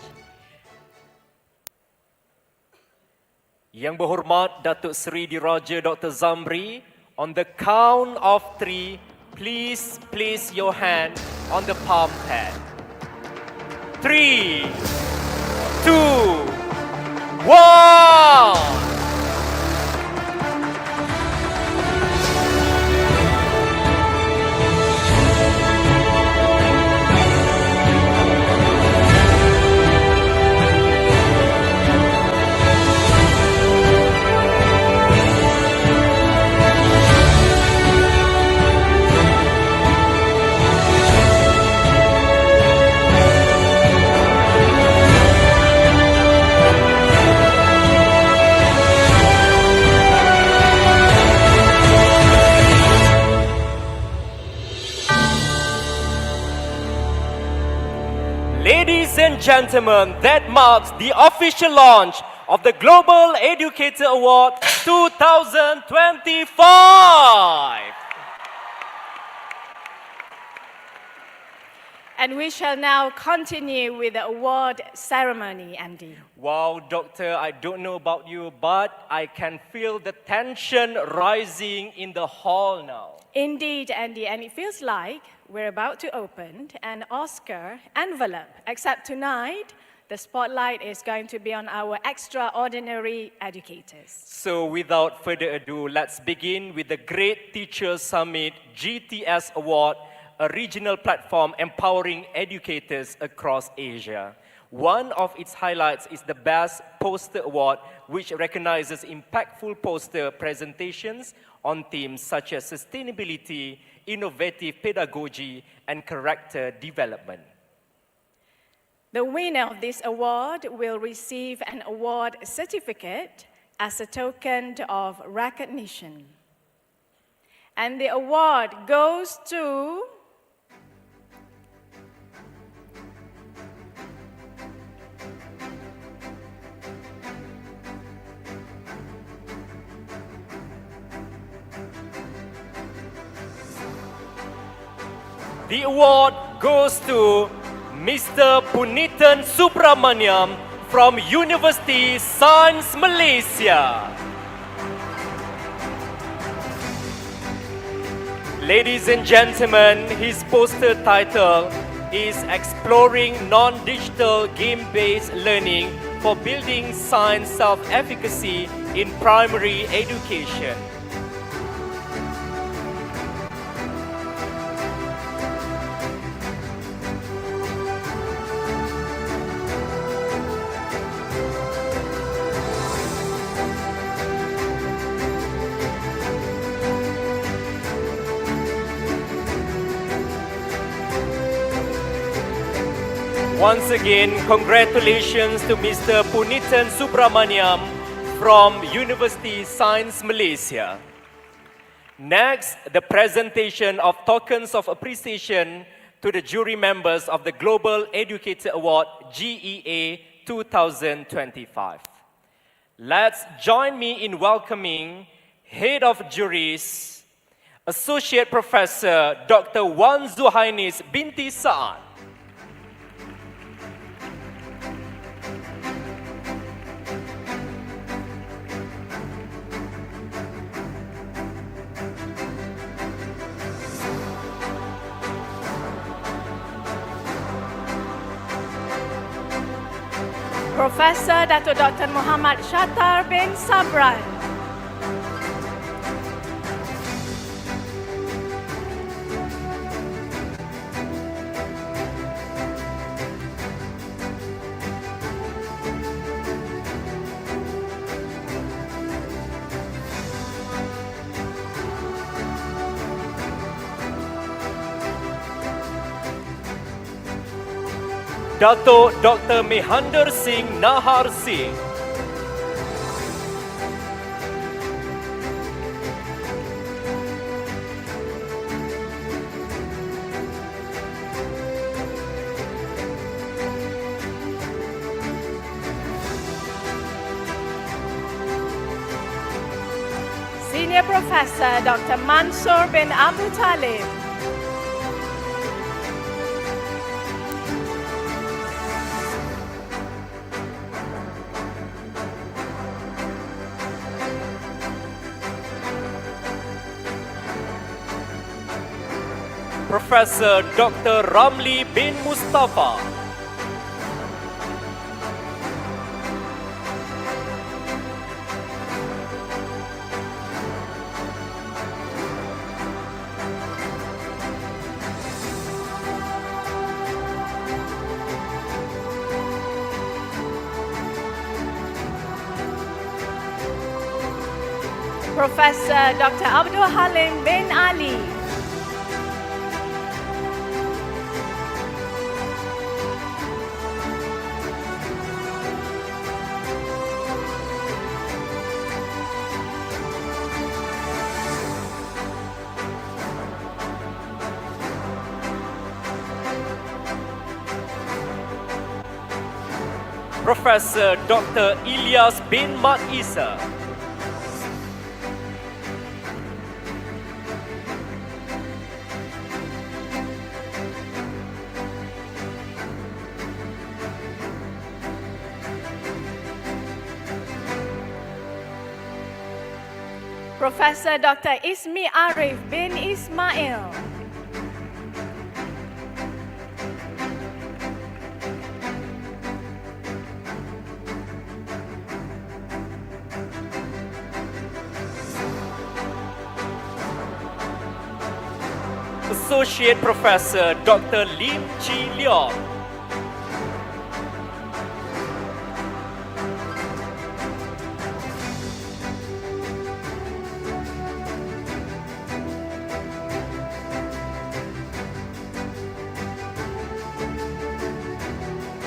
Yang Berhormat Datuk Seri Diraja Dr. Zamri, on the count of 3, please place your hand on the palm pad. 3, 2, 1. Ladies and gentlemen, that marks the official launch of the Global Educator Award 2025. And we shall now continue with the award ceremony, Andy. Wow, Doctor, I don't know about you, but I can feel the tension rising in the hall now. Indeed, Andy, and it feels like we're about to open an Oscar envelope, except tonight, the spotlight is going to be on our extraordinary educators. So without further ado, let's begin with the Great Teacher Summit GTS Award, a regional platform empowering educators across Asia. One of its highlights is the Best Poster Award, which recognizes impactful poster presentations on themes such as sustainability, innovative pedagogy, and character development. The winner of this award will receive an award certificate as a token of recognition. And the award goes to The award goes to Mr. Punitan Subramaniam from University Science Malaysia. Ladies and gentlemen, his poster title is Exploring Non-Digital Game-Based Learning for Building Science Self-Efficacy in Primary Education. Once again, congratulations to Mr. Punitan Subramaniam from University Science Malaysia. Next, the presentation of tokens of appreciation to the jury members of the Global Educator Award GEA 2025. Let's join me in welcoming Head of Juries, Associate Professor Dr. Wan Zuhainis binti Saad. Professor Dato Dr. Muhammad Shatar bin Sabran. Dato Dr. Mehander Singh Nahar Singh. Senior Professor Dr. Mansoor bin Abu Talib. Professor Dr. Ramli bin Mustafa. Professor Dr. Abdul Halim bin Ali. Professor Dr. Ilyas bin Mat Isa. Professor Dr. Ismi Arif bin Ismail. Associate Professor Dr. Lim Chi Leong.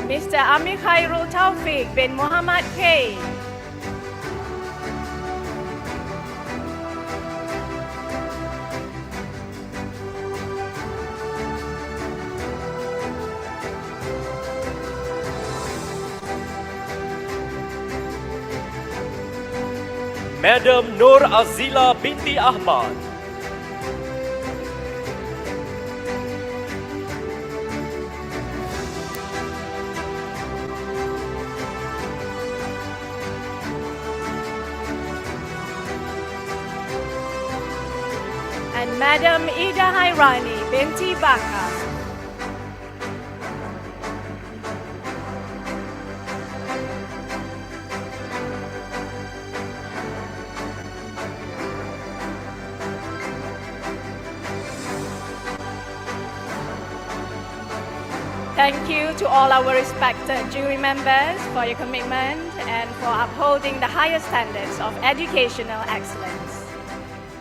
Mr. Amir Khairul Taufik bin Muhammad K. Madam Nur Azila binti Ahmad. and Madam Ida Hairani binti Baka. Thank you to all our respected jury members for your commitment and for upholding the highest standards of educational excellence.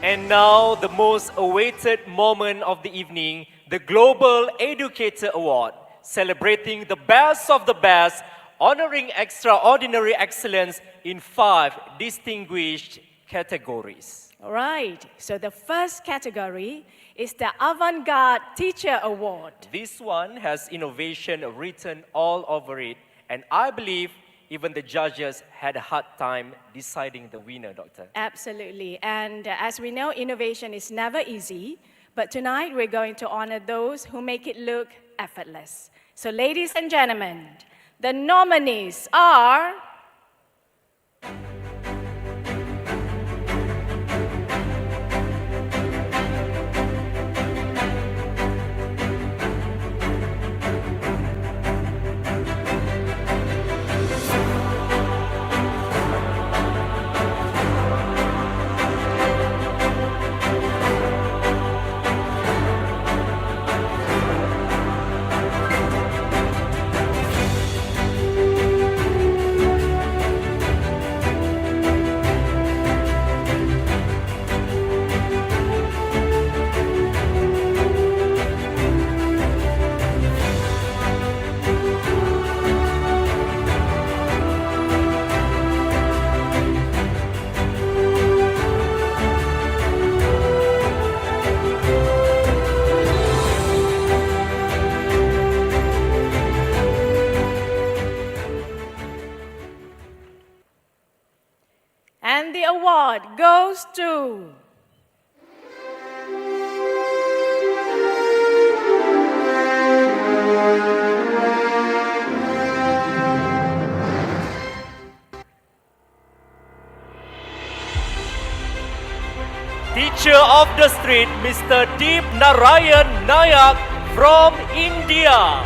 And now, the most awaited moment of the evening, the Global Educator Award, celebrating the best of the best, honoring extraordinary excellence in 5 distinguished categories. All right, so the first category is the Avant-Garde Teacher Award. This one has innovation written all over it, and I believe even the judges had a hard time deciding the winner, Doctor. Absolutely, and as we know, innovation is never easy, but tonight we're going to honor those who make it look effortless. So ladies and gentlemen, the nominees are... And the award goes to... Teacher of the Street, Mr. Deep Narayan Nayak from India.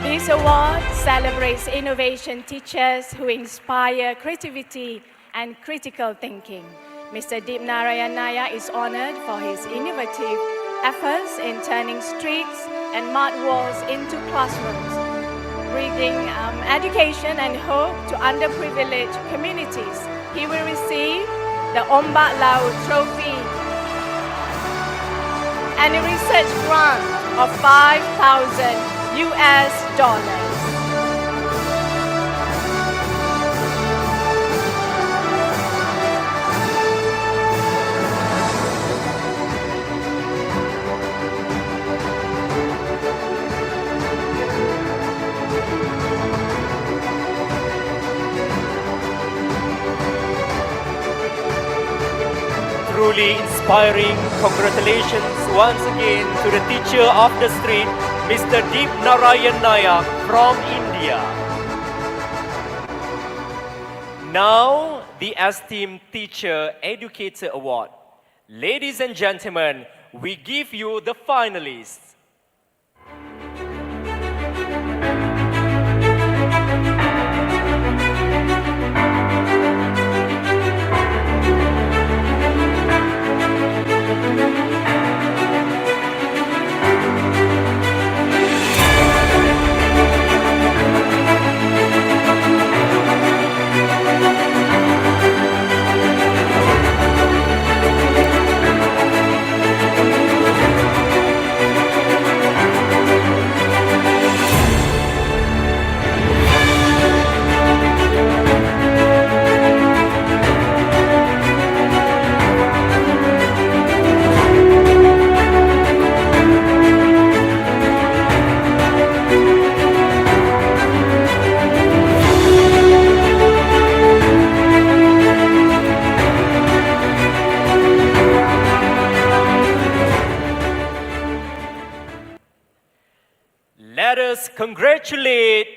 This award celebrates innovation teachers who inspire creativity and critical thinking. Mr. Deep Narayan Nayak is honored for his innovative efforts in turning streets and mud walls into classrooms, bringing education and hope to underprivileged communities. He will receive the Ombak Laut Trophy and a research grant of $5,000. Truly inspiring. Congratulations once again to the Teacher of the Street, Mr. Deep Narayan Nayak from India. Now, the Esteemed Teacher Educator Award. Ladies and gentlemen, we give you the finalists. Let us congratulate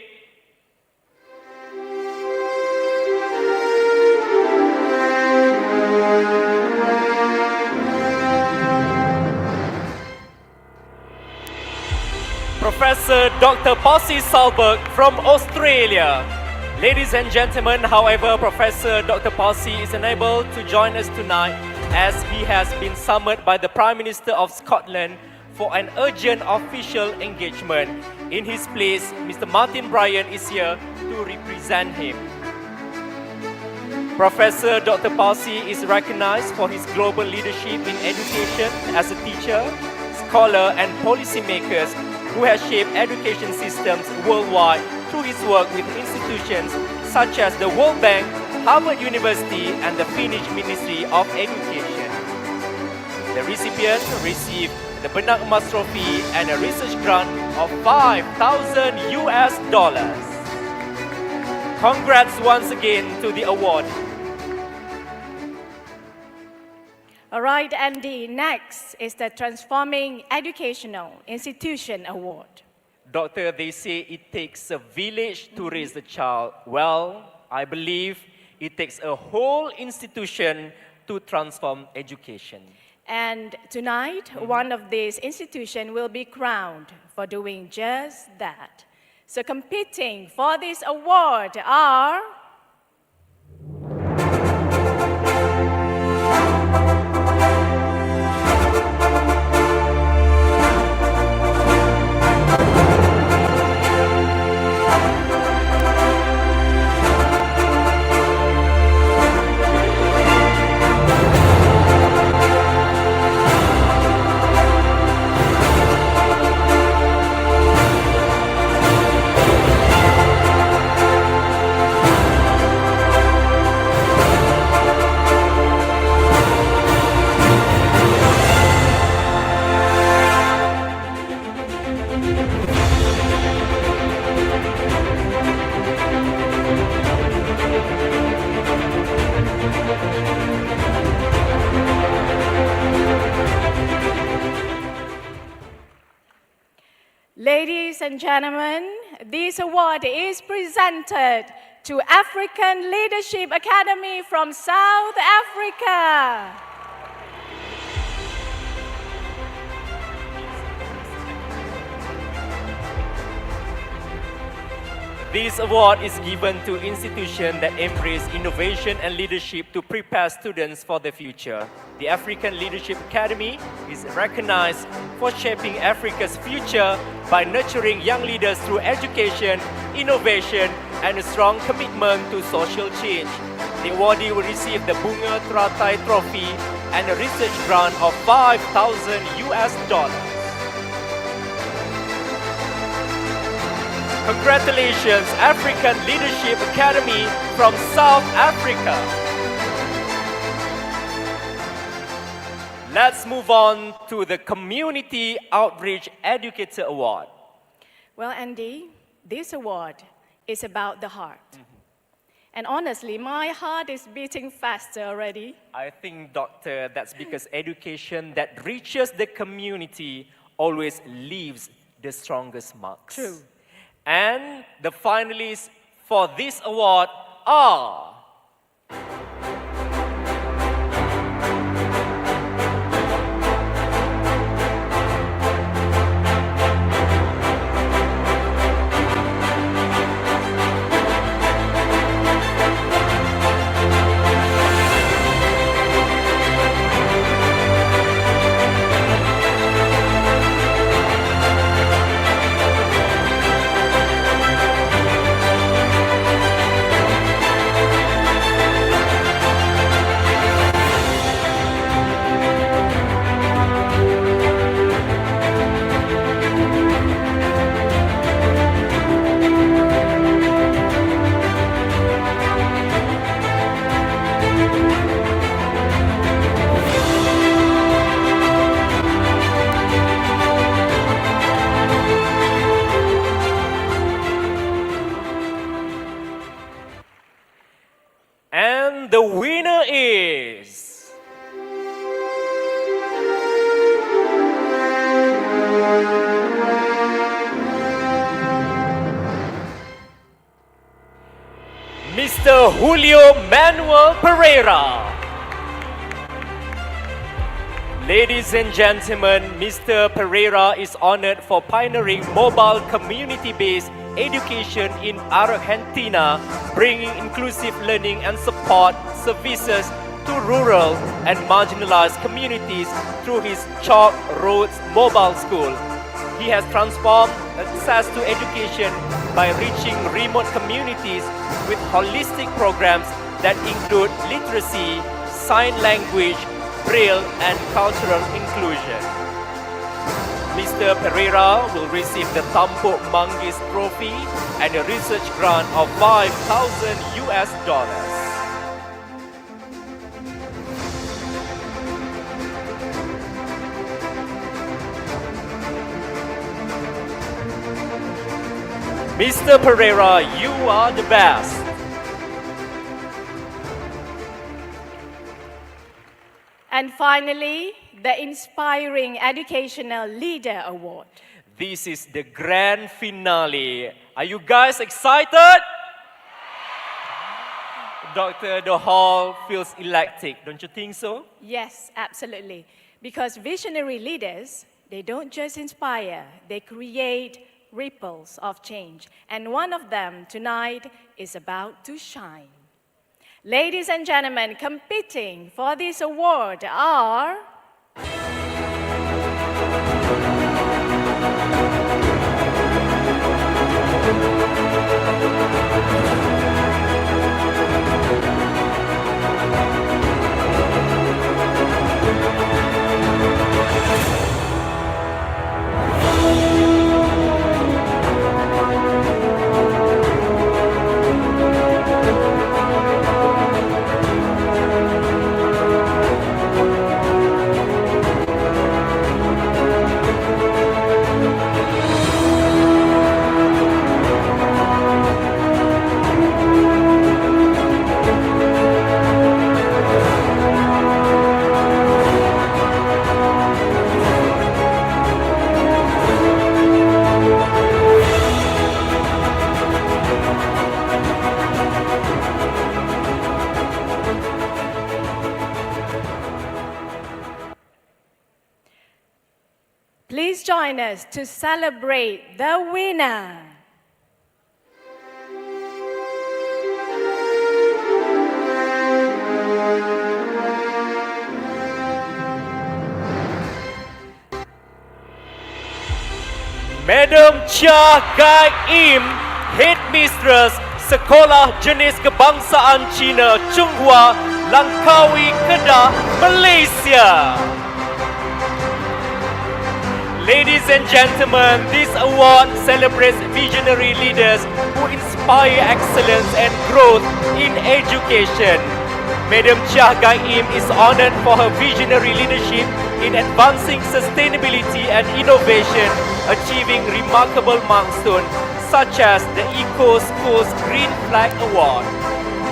Professor Dr. Pasi Salberg from Australia. Ladies and gentlemen, however, Professor Dr. Pasi is unable to join us tonight as he has been summoned by the Prime Minister of Scotland for an urgent official engagement. In his place, Mr. Martin Bryan is here to represent him. Professor Dr. Pasi is recognized for his global leadership in education as a teacher, scholar and policymakers who has shaped education systems worldwide through his work with institutions such as the World Bank, Harvard University and the Finnish Ministry of Education. The recipient received the Benak Emas Trophy and a research grant of $5,000 US. Congrats once again to the award. All right, Andy, next is the Transforming Educational Institution Award. Doctor, they say it takes a village to raise a child. Well, I believe it takes a whole institution to transform education. And tonight, one of these institutions will be crowned for doing just that. So competing for this award are... Ladies and gentlemen, this award is presented to African Leadership Academy from South Africa. This award is given to institutions that embrace innovation and leadership to prepare students for the future. The African Leadership Academy is recognized for shaping Africa's future by nurturing young leaders through education, innovation, and a strong commitment to social change. The awardee will receive the Bunga Teratai Trophy and a research grant of $5,000 US. Congratulations, African Leadership Academy from South Africa. Let's move on to the Community Outreach Educator Award. Well, Andy, this award is about the heart. And honestly, my heart is beating faster already. I think, Doctor, that's because education that reaches the community always leaves the strongest marks. True. And the finalists for this award are... And the winner is... Mr. Julio Manuel Pereira. Ladies and gentlemen, Mr. Pereira is honored for pioneering mobile community-based education in Argentina, bringing inclusive learning and support services to rural and marginalized communities through his Chalk Roads Mobile School. He has transformed access to education by reaching remote communities with holistic programs that include literacy, sign language, Braille and cultural inclusion. Mr. Pereira will receive the Tampuk Manggis Trophy and a research grant of $5,000. Mr. Pereira, you are the best. And finally, the Inspiring Educational Leader Award. This is the grand finale. Are you guys excited? Dr. The hall feels electric, don't you think so? Yes, absolutely. Because visionary leaders, they don't just inspire, they create ripples of change. And one of them tonight is about to shine. Ladies and gentlemen, competing for this award are... Please join us to celebrate the winner. Madam Chia Gai Im, Headmistress Sekolah Jenis Kebangsaan Cina Chunghua, Langkawi, Kedah, Malaysia. Ladies and gentlemen, this award celebrates visionary leaders who inspire excellence and growth in education. Madam Chia Gai Im is honored for her visionary leadership in advancing sustainability and innovation, achieving remarkable milestones such as the Eco Schools Green Flag Award.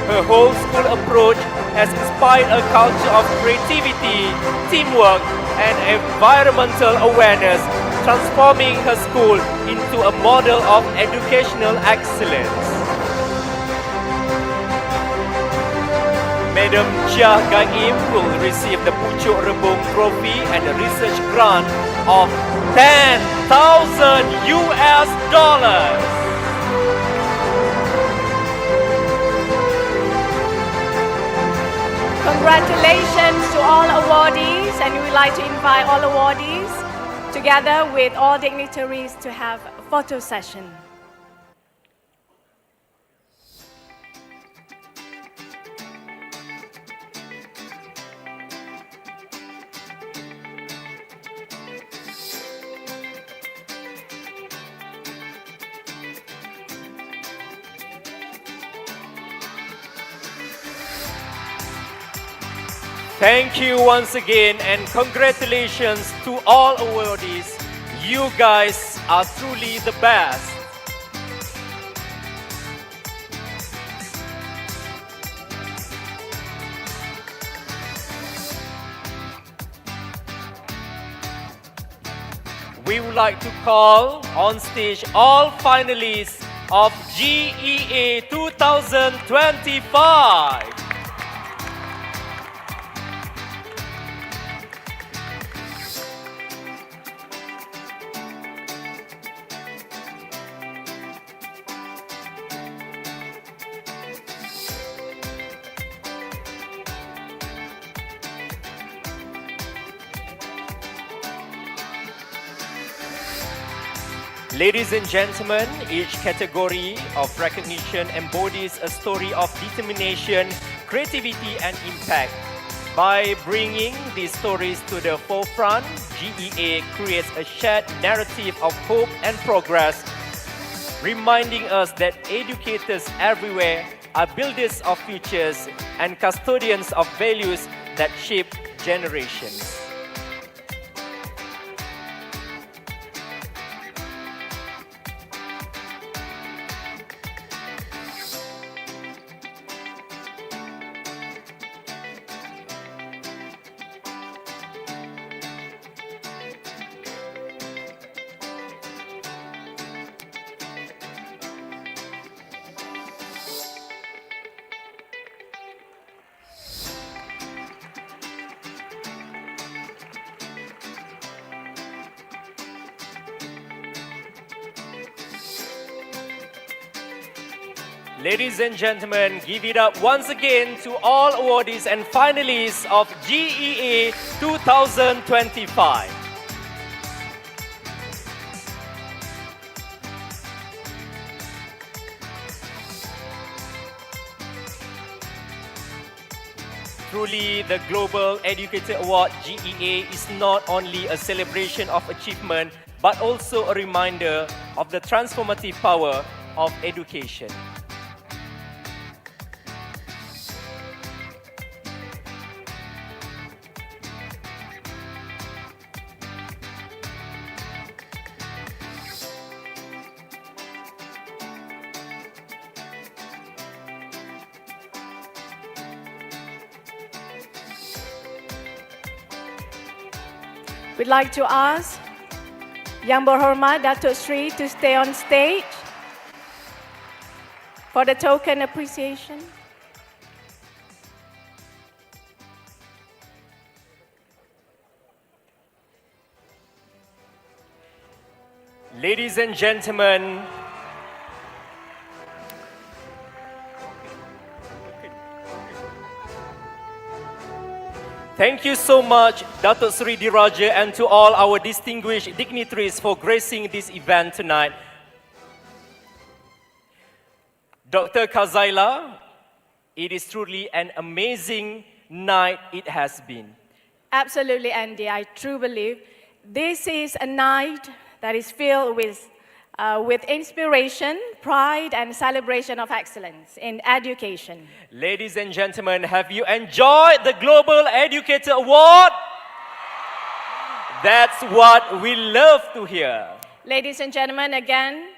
Her whole school approach has inspired a culture of creativity, teamwork, and environmental awareness, transforming her school into a model of educational excellence. Madam Chia Gai Im will receive the Pucuk Rebung Trophy and a research grant of $10,000. Congratulations to all awardees, and we would like to invite all awardees together with all dignitaries to have a photo session. Thank you once again and congratulations to all awardees. You guys are truly the best. We would like to call on stage all finalists of GEA 2025. Ladies and gentlemen, each category of recognition embodies a story of determination, creativity, and impact. By bringing these stories to the forefront, GEA creates a shared narrative of hope and progress, reminding us that educators everywhere are builders of futures and custodians of values that shape generations. Ladies and gentlemen, give it up once again to all awardees and finalists of GEA 2025. Truly, the Global Educator Award GEA is not only a celebration of achievement, but also a reminder of the transformative power of education. We'd like to ask Yang Berhormat Datuk Sri to stay on stage for the token appreciation. Ladies and gentlemen, thank you so much, Datuk Seri Diraja, and to all our distinguished dignitaries for gracing this event tonight. Dr. Kazaila, it is truly an amazing night it has been. Absolutely, Andy. I truly believe this is a night that is filled with inspiration, pride, and celebration of excellence in education. Ladies and gentlemen, have you enjoyed the Global Educator Award? That's what we love to hear. Ladies and gentlemen, again,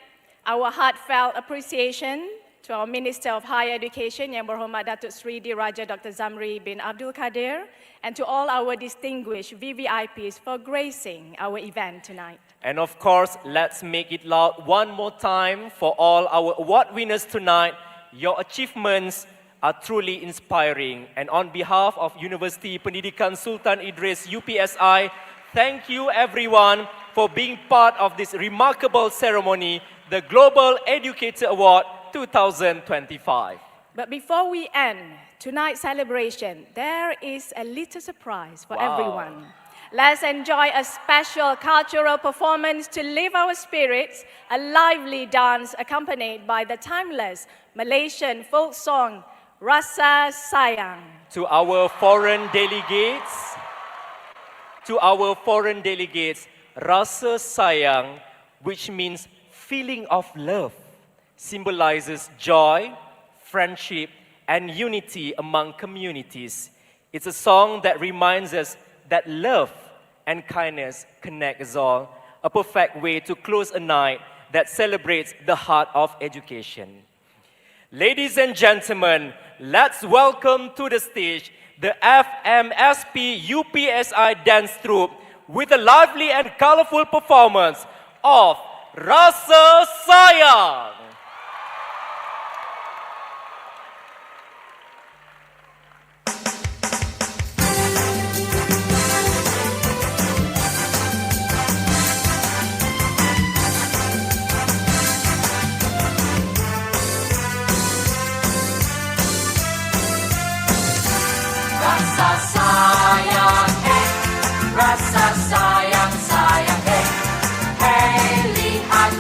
our heartfelt appreciation to our Minister of Higher Education, Yang Berhormat Datuk Seri Diraja Dr. Zamri bin Abdul Kadir, and to all our distinguished VVIPs for gracing our event tonight. And of course, let's make it loud one more time for all our award winners tonight. Your achievements are truly inspiring. And on behalf of University Pendidikan Sultan Idris UPSI, thank you everyone for being part of this remarkable ceremony, the Global Educator Award 2025. But before we end tonight's celebration, there is a little surprise for everyone. Let's enjoy a special cultural performance to lift our spirits, a lively dance accompanied by the timeless Malaysian folk song, Rasa Sayang. To our foreign delegates, Rasa Sayang, which means feeling of love, symbolizes joy, friendship, and unity among communities. It's a song that reminds us that love and kindness connect us all, a perfect way to close a night that celebrates the heart of education. Ladies and gentlemen, let's welcome to the stage the FMSP UPSI dance troupe with a lively and colorful performance of Rasa Sayang. Rasa sayang, rasa sayang, sayang, hey, hey, lihat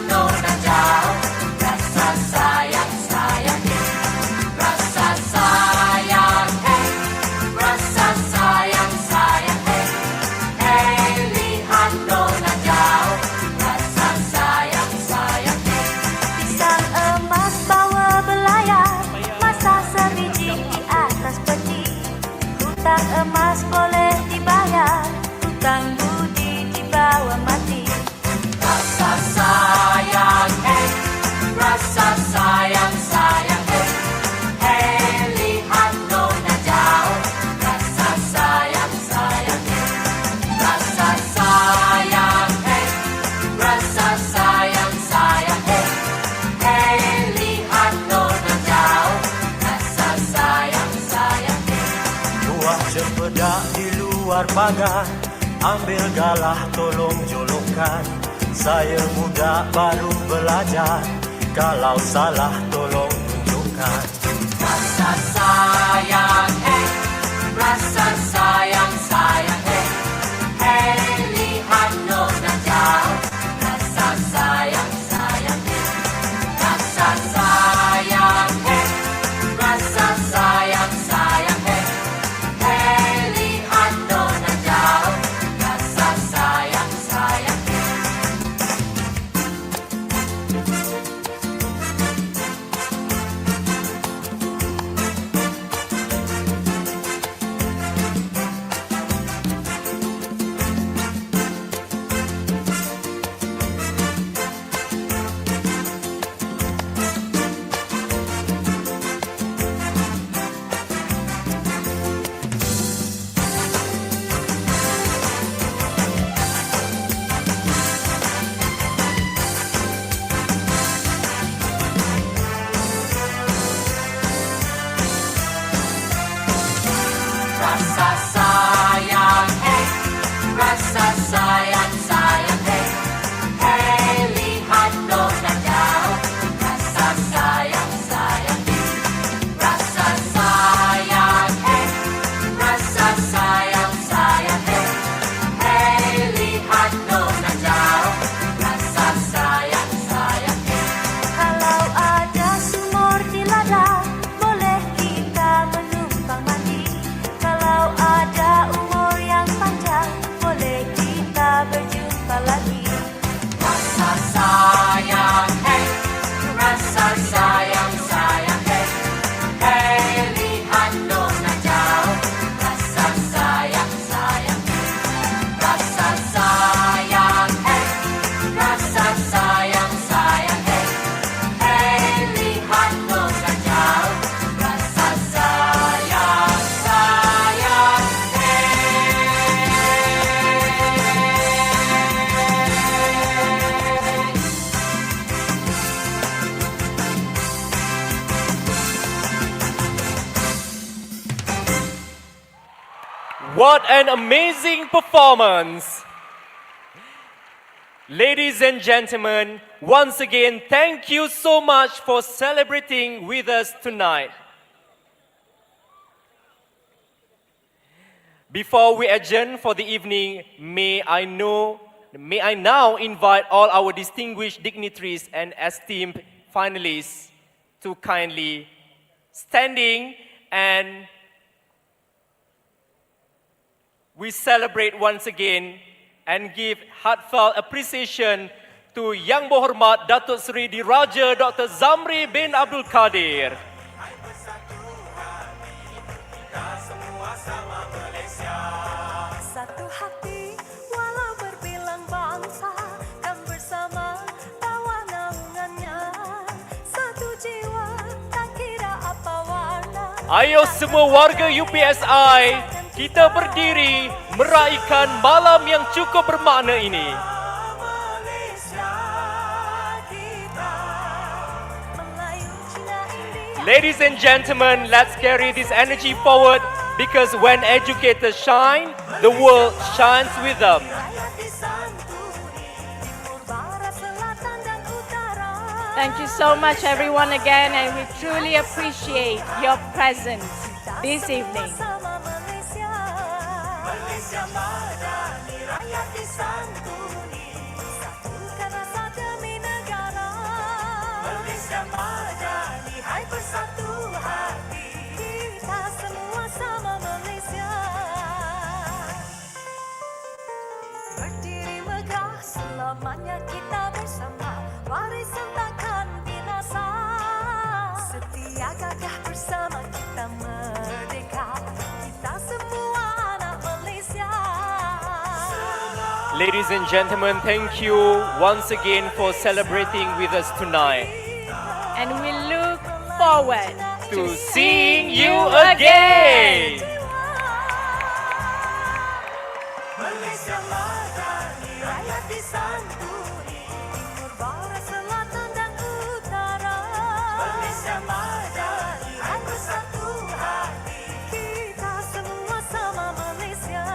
keluar pagar, ambil galah tolong jolokkan. Saya muda baru belajar, kalau salah tolong tunjukkan. Rasa sayang, rasa sayang, sayang, lihat nona jauh. Rasa sayang, sayang, rasa sayang, rasa sayang, sayang, lihat nona jauh. Rasa sayang, sayang. Rasa sayang, rasa sayang, sayang, lihat nona jauh. Rasa sayang, sayang, rasa sayang, rasa sayang, sayang, lihat nona jauh. Rasa sayang, sayang. Kalau ada sumur di ladang, boleh kita menumpang mandi. Kalau ada umur yang panjang, boleh kita berjumpa lagi. Rasa sayang, rasa sayang, sayang, lihat nona jauh. Rasa sayang, sayang, rasa sayang, rasa sayang, sayang, lihat nona jauh. Rasa sayang, sayang, What an amazing performance! Ladies and gentlemen, once again, thank you so much for celebrating with us tonight. Before we adjourn for the evening, may I now invite all our distinguished dignitaries and esteemed finalists to kindly standing, and we celebrate once again and give heartfelt appreciation to Yang Berhormat Datuk Seri Diraja Dr. Zamri bin Abdul Kadir. Satu hati walau berbilang bangsa, kan bersama tawa naungannya. Satu jiwa tak kira apa warna. Ayo semua warga UPSI, kita berdiri meraihkan malam yang cukup bermakna ini. Malaysia kita, Melayu, Cina, India. Ladies and gentlemen, let's carry this energy forward, because when educators shine, the world shines with them. Rakyat disantuni, timur, barat, selatan dan utara. Thank you so much, everyone, again, and we truly appreciate your presence this evening. Sama Malaysia, Malaysia madani, rakyat disantuni, satukan rasa demi negara. Malaysia madani, hai bersatu hati, kita semua sama Malaysia. Berdiri megah, selamanya kita bersama, warisan takkan binasa. Setia gagah bersama kita merdeka, kita semua anak Malaysia. Ladies and gentlemen, thank you once again for celebrating with us tonight. And we look forward To seeing you again. Malaysia madani, rakyat disantuni, timur, barat, selatan dan utara. Malaysia madani, hai bersatu hati, kita semua sama Malaysia.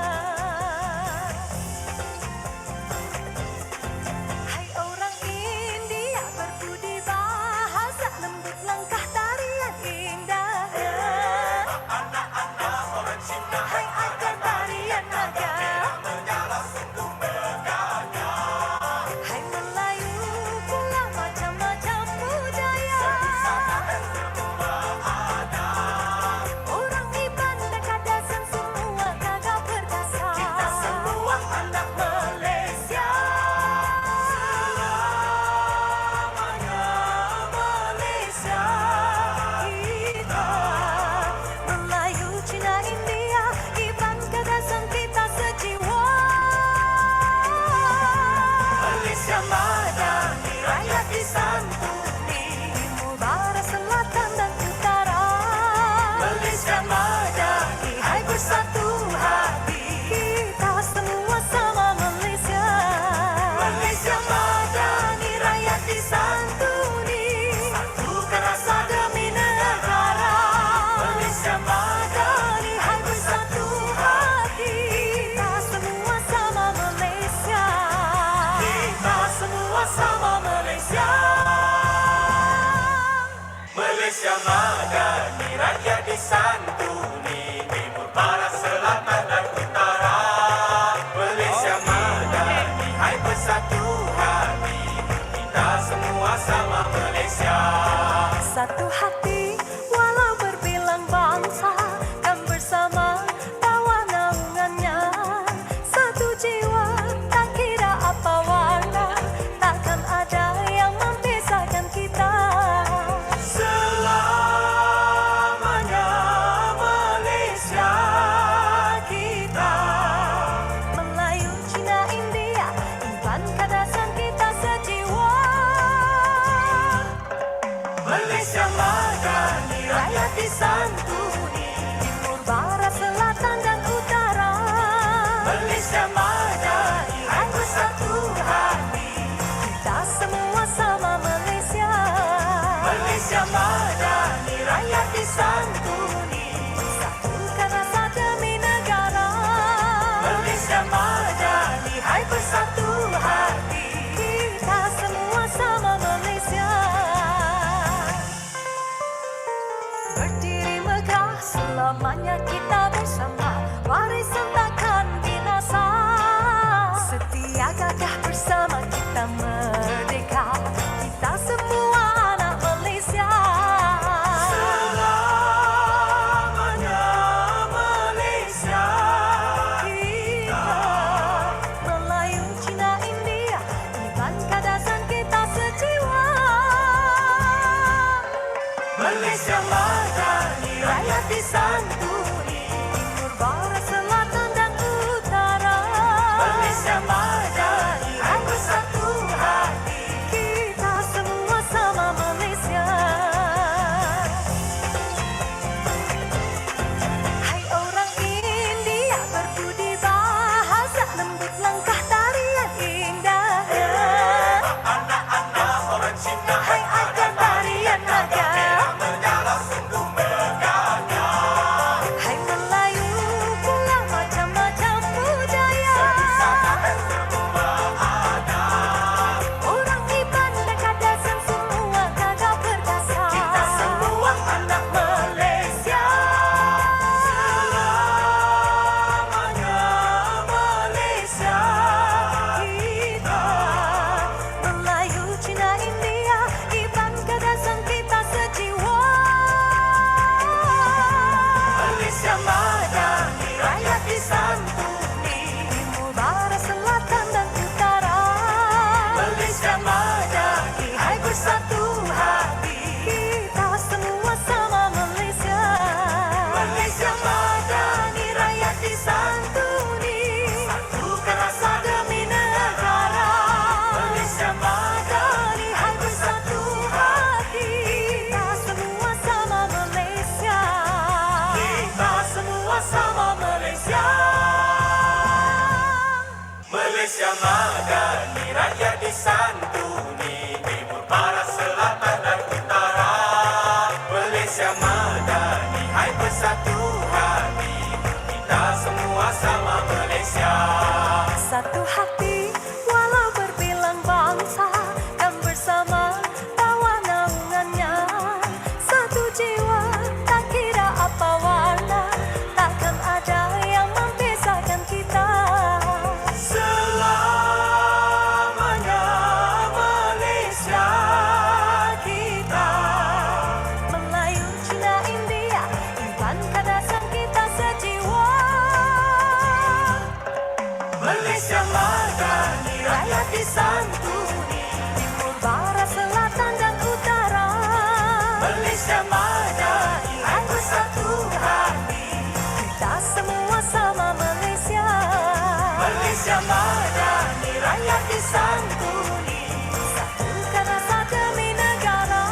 rakyat disantuni, timur, barat, selatan dan utara. Malaysia madani, hai bersatu hati, kita semua sama Malaysia. Satu hati walau berbilang bangsa, kan bersama tawa naungannya. Satu jiwa tak kira apa warna, takkan ada yang memisahkan kita. Selamanya Malaysia kita. Melayu, Cina, India, Tuan kadasan kita sejiwa. Malaysia madani, rakyat disantuni, Timur, barat, selatan dan utara. Malaysia madani, hai bersatu hati, Kita semua sama Malaysia. Malaysia madani, rakyat disantuni, Satukan rasa demi negara. Malaysia madani, hai bersatu hati. Kita semua sama Malaysia. Berdiri megah selamanya kita bersama, warisan takkan binasa. Setia gagah bersama kita merdeka, kita semua anak Malaysia. Selamanya Malaysia Kita Melayu, Cina, India, Tuan kadasan kita sejiwa. Malaysia madani, rakyat disantuni, Timur, barat, selatan dan utara. Malaysia madani, hai bersatu hati. Kita semua sama Malaysia. Hai orang India, berbudi bahasa, lembut langkah tarian indahnya. Anak-anak orang Cina, Hai akan tarian naga. menyala sungguh megahnya. Hai Melayu pula macam-macam budaya. Semua ada, Orang Iban dan kadasan semua gagah berdasar. kita semua anak Malaysia. Selamanya Malaysia Kita Melayu, Cina, India, Iban kadasan kita sejiwa. Malaysia madani, rakyat disantuni, Timur, barat, selatan dan utara. Malaysia madani, hai bersatu hati. Kita semua sama Malaysia. Malaysia madani, rakyat disantuni, satukan rasa demi negara. Malaysia madani, hai bersatu hati. Kita semua sama Malaysia. Kita semua sama Malaysia. Malaysia madani, rakyat disantuni, timur, barat, selatan dan utara. Malaysia madani, hai bersatu hati, kita semua sama Malaysia. Satu hati walau berbilang bangsa, kan bersama tawa naungannya. Satu jiwa tak kira apa warna, takkan ada yang memisahkan kita. Selamanya Malaysia Kita Melayu, Cina, India, Tuan kadasan kita sejiwa. Malaysia madani, rakyat disantuni, Timur, barat, selatan dan utara. Malaysia madani, hai bersatu hati. Kita semua sama Malaysia. Malaysia madani, rakyat disantuni, Satukan rasa demi negara.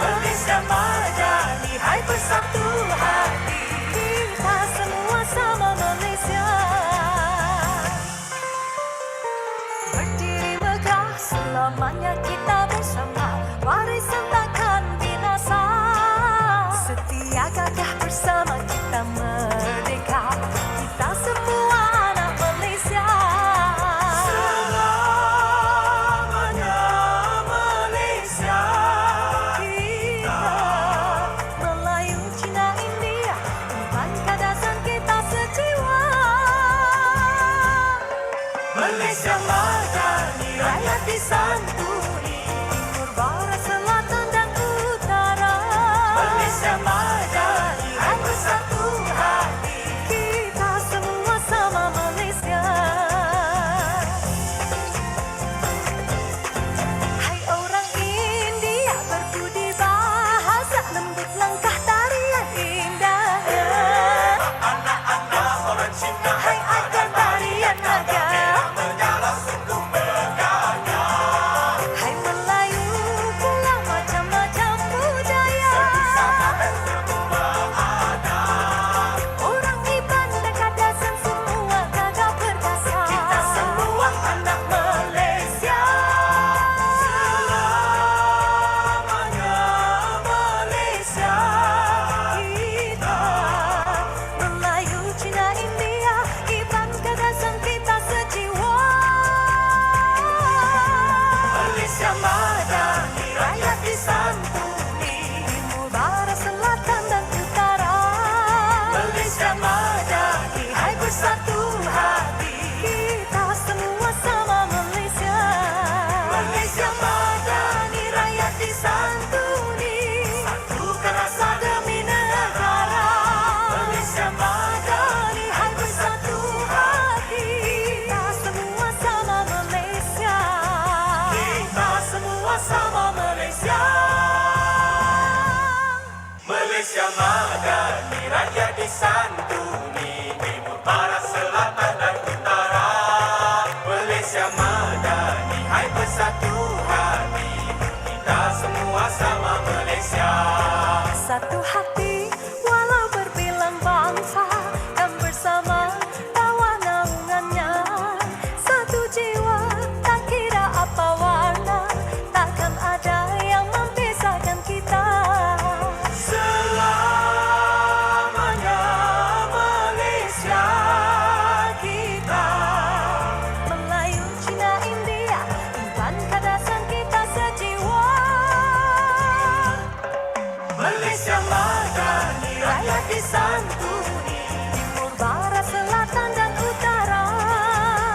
Malaysia madani, hai bersatu hati. Kita semua sama Malaysia. Berdiri megah selamanya kita bersama, warisan takkan binasa. Setia gagah bersama kita merdeka, kita semua anak Malaysia. Selamanya Malaysia madani, rakyat disantuni. Timur, barat, selatan dan utara. Malaysia madani, hai bersatu hati. Kita semua sama Malaysia. Hai orang India, berbudi bahasa, lembut langkah tarian indahnya. Anak-anak orang Cina, Hai ajar tarian naga. Hai Melayu, pula macam-macam budaya. Orang Iban dan Kadasan semua gagah perkasa. kita semua anak Malaysia. Selamanya Malaysia. Kita Melayu, Cina, India, Iban, Kadasan kita sejiwa. Malaysia madani, rakyat disantuni. Timur, barat, selatan dan utara. Malaysia madani, hai bersatu hati. Kita semua sama Malaysia. Malaysia madani, rakyat disantuni. Satukan rasa demi negara. Malaysia madani, hai bersatu hati. Kita semua sama Malaysia. Kita semua sama Malaysia. Malaysia madani, rakyat disantuni. Timur, barat, selatan dan utara. Malaysia madani, hai bersatu hati. Kita semua sama Malaysia. Satu hati walau berbilang bangsa, dan bersama tawa naungannya. Satu jiwa tak kira apa warna, takkan ada yang membezakan kita. Selamanya Malaysia kita. Melayu, Cina, India, Iban, Kadasan kita sejiwa. Malaysia madani, rakyat disantuni. Timur, barat, selatan dan utara.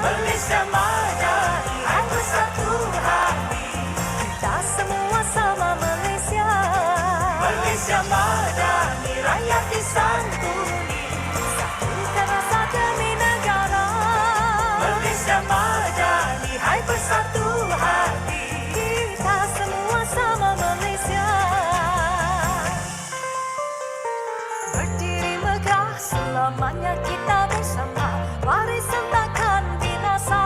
Malaysia madani, hai bersatu hati. Kita semua sama Malaysia. Malaysia madani, rakyat disantuni. Satukan rasa demi negara. Malaysia madani, hai bersatu hati. Kita semua sama Malaysia. Berdiri megah, selamanya kita bersama. Warisan takkan binasa.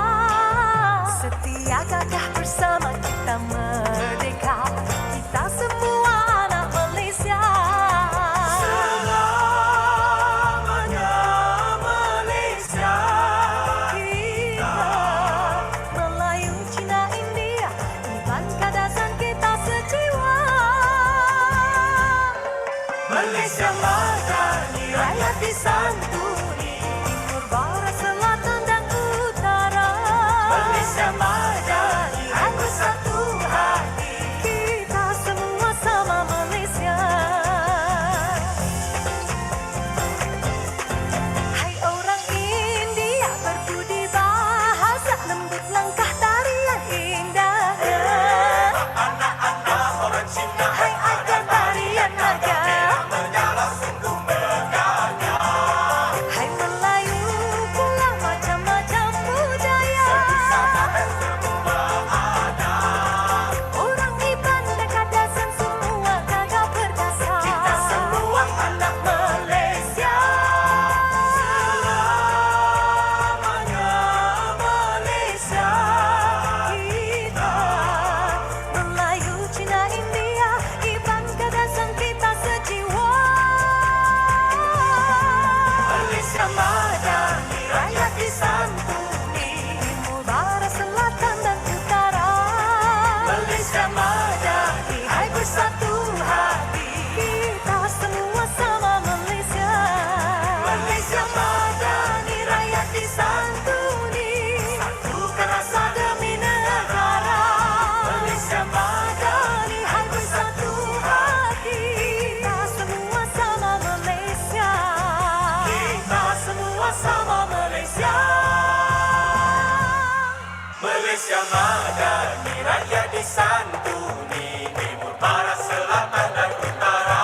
madani, rakyat disantuni, timur, barat, selatan dan utara.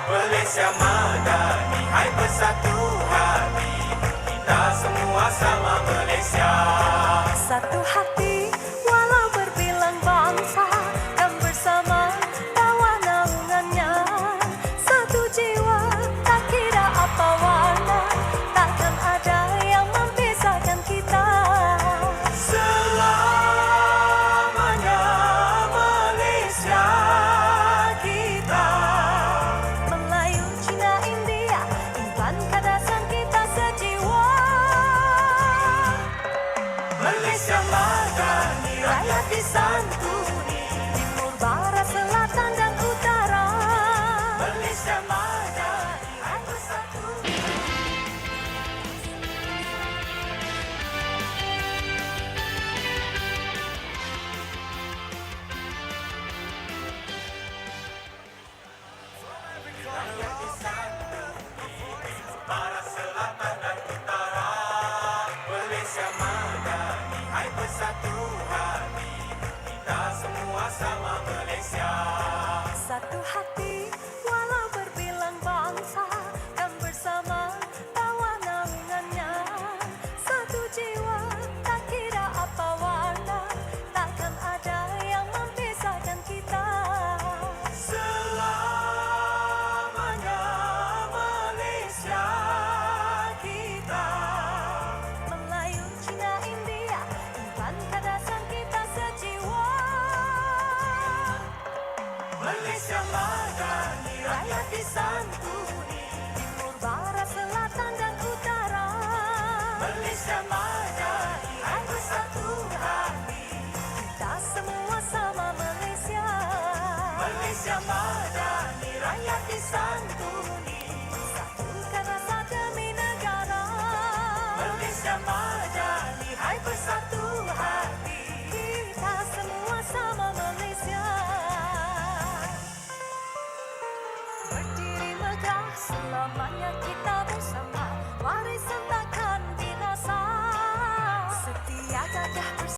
Malaysia madani, hai bersatu hati, kita semua sama Malaysia. Satu hati walau berbilang bangsa, dan bersama tawa naungannya. Satu jiwa tak kira apa warna, takkan ada yang memisahkan kita. Selamanya Malaysia kita. Melayu, Cina, India, Intan, Kadasan kita sejiwa. Malaysia madani, rakyat disantuni, Timur, barat, selatan dan utara. Malaysia madani, hai bersatu. Rakyat disantuni, timur, barat, selatan dan utara. Malaysia madani, hai bersatu hati, kita semua sama Malaysia. Satu hati walau berbilang bangsa, dan bersama tawa naungannya. Satu jiwa tak kira apa warna, takkan ada yang memisahkan kita. Selamanya Malaysia kita. Melayu, Cina, India, Intan, Kadasan kita sejiwa. Malaysia madani, rakyat disantuni, Timur, barat, selatan dan utara. Malaysia madani, hai bersatu hati, Kita semua sama Malaysia. Malaysia madani, rakyat disantuni, Satukan rasa demi negara. Malaysia madani, hai bersatu hati. Kita semua sama Malaysia. Berdiri megah selamanya kita.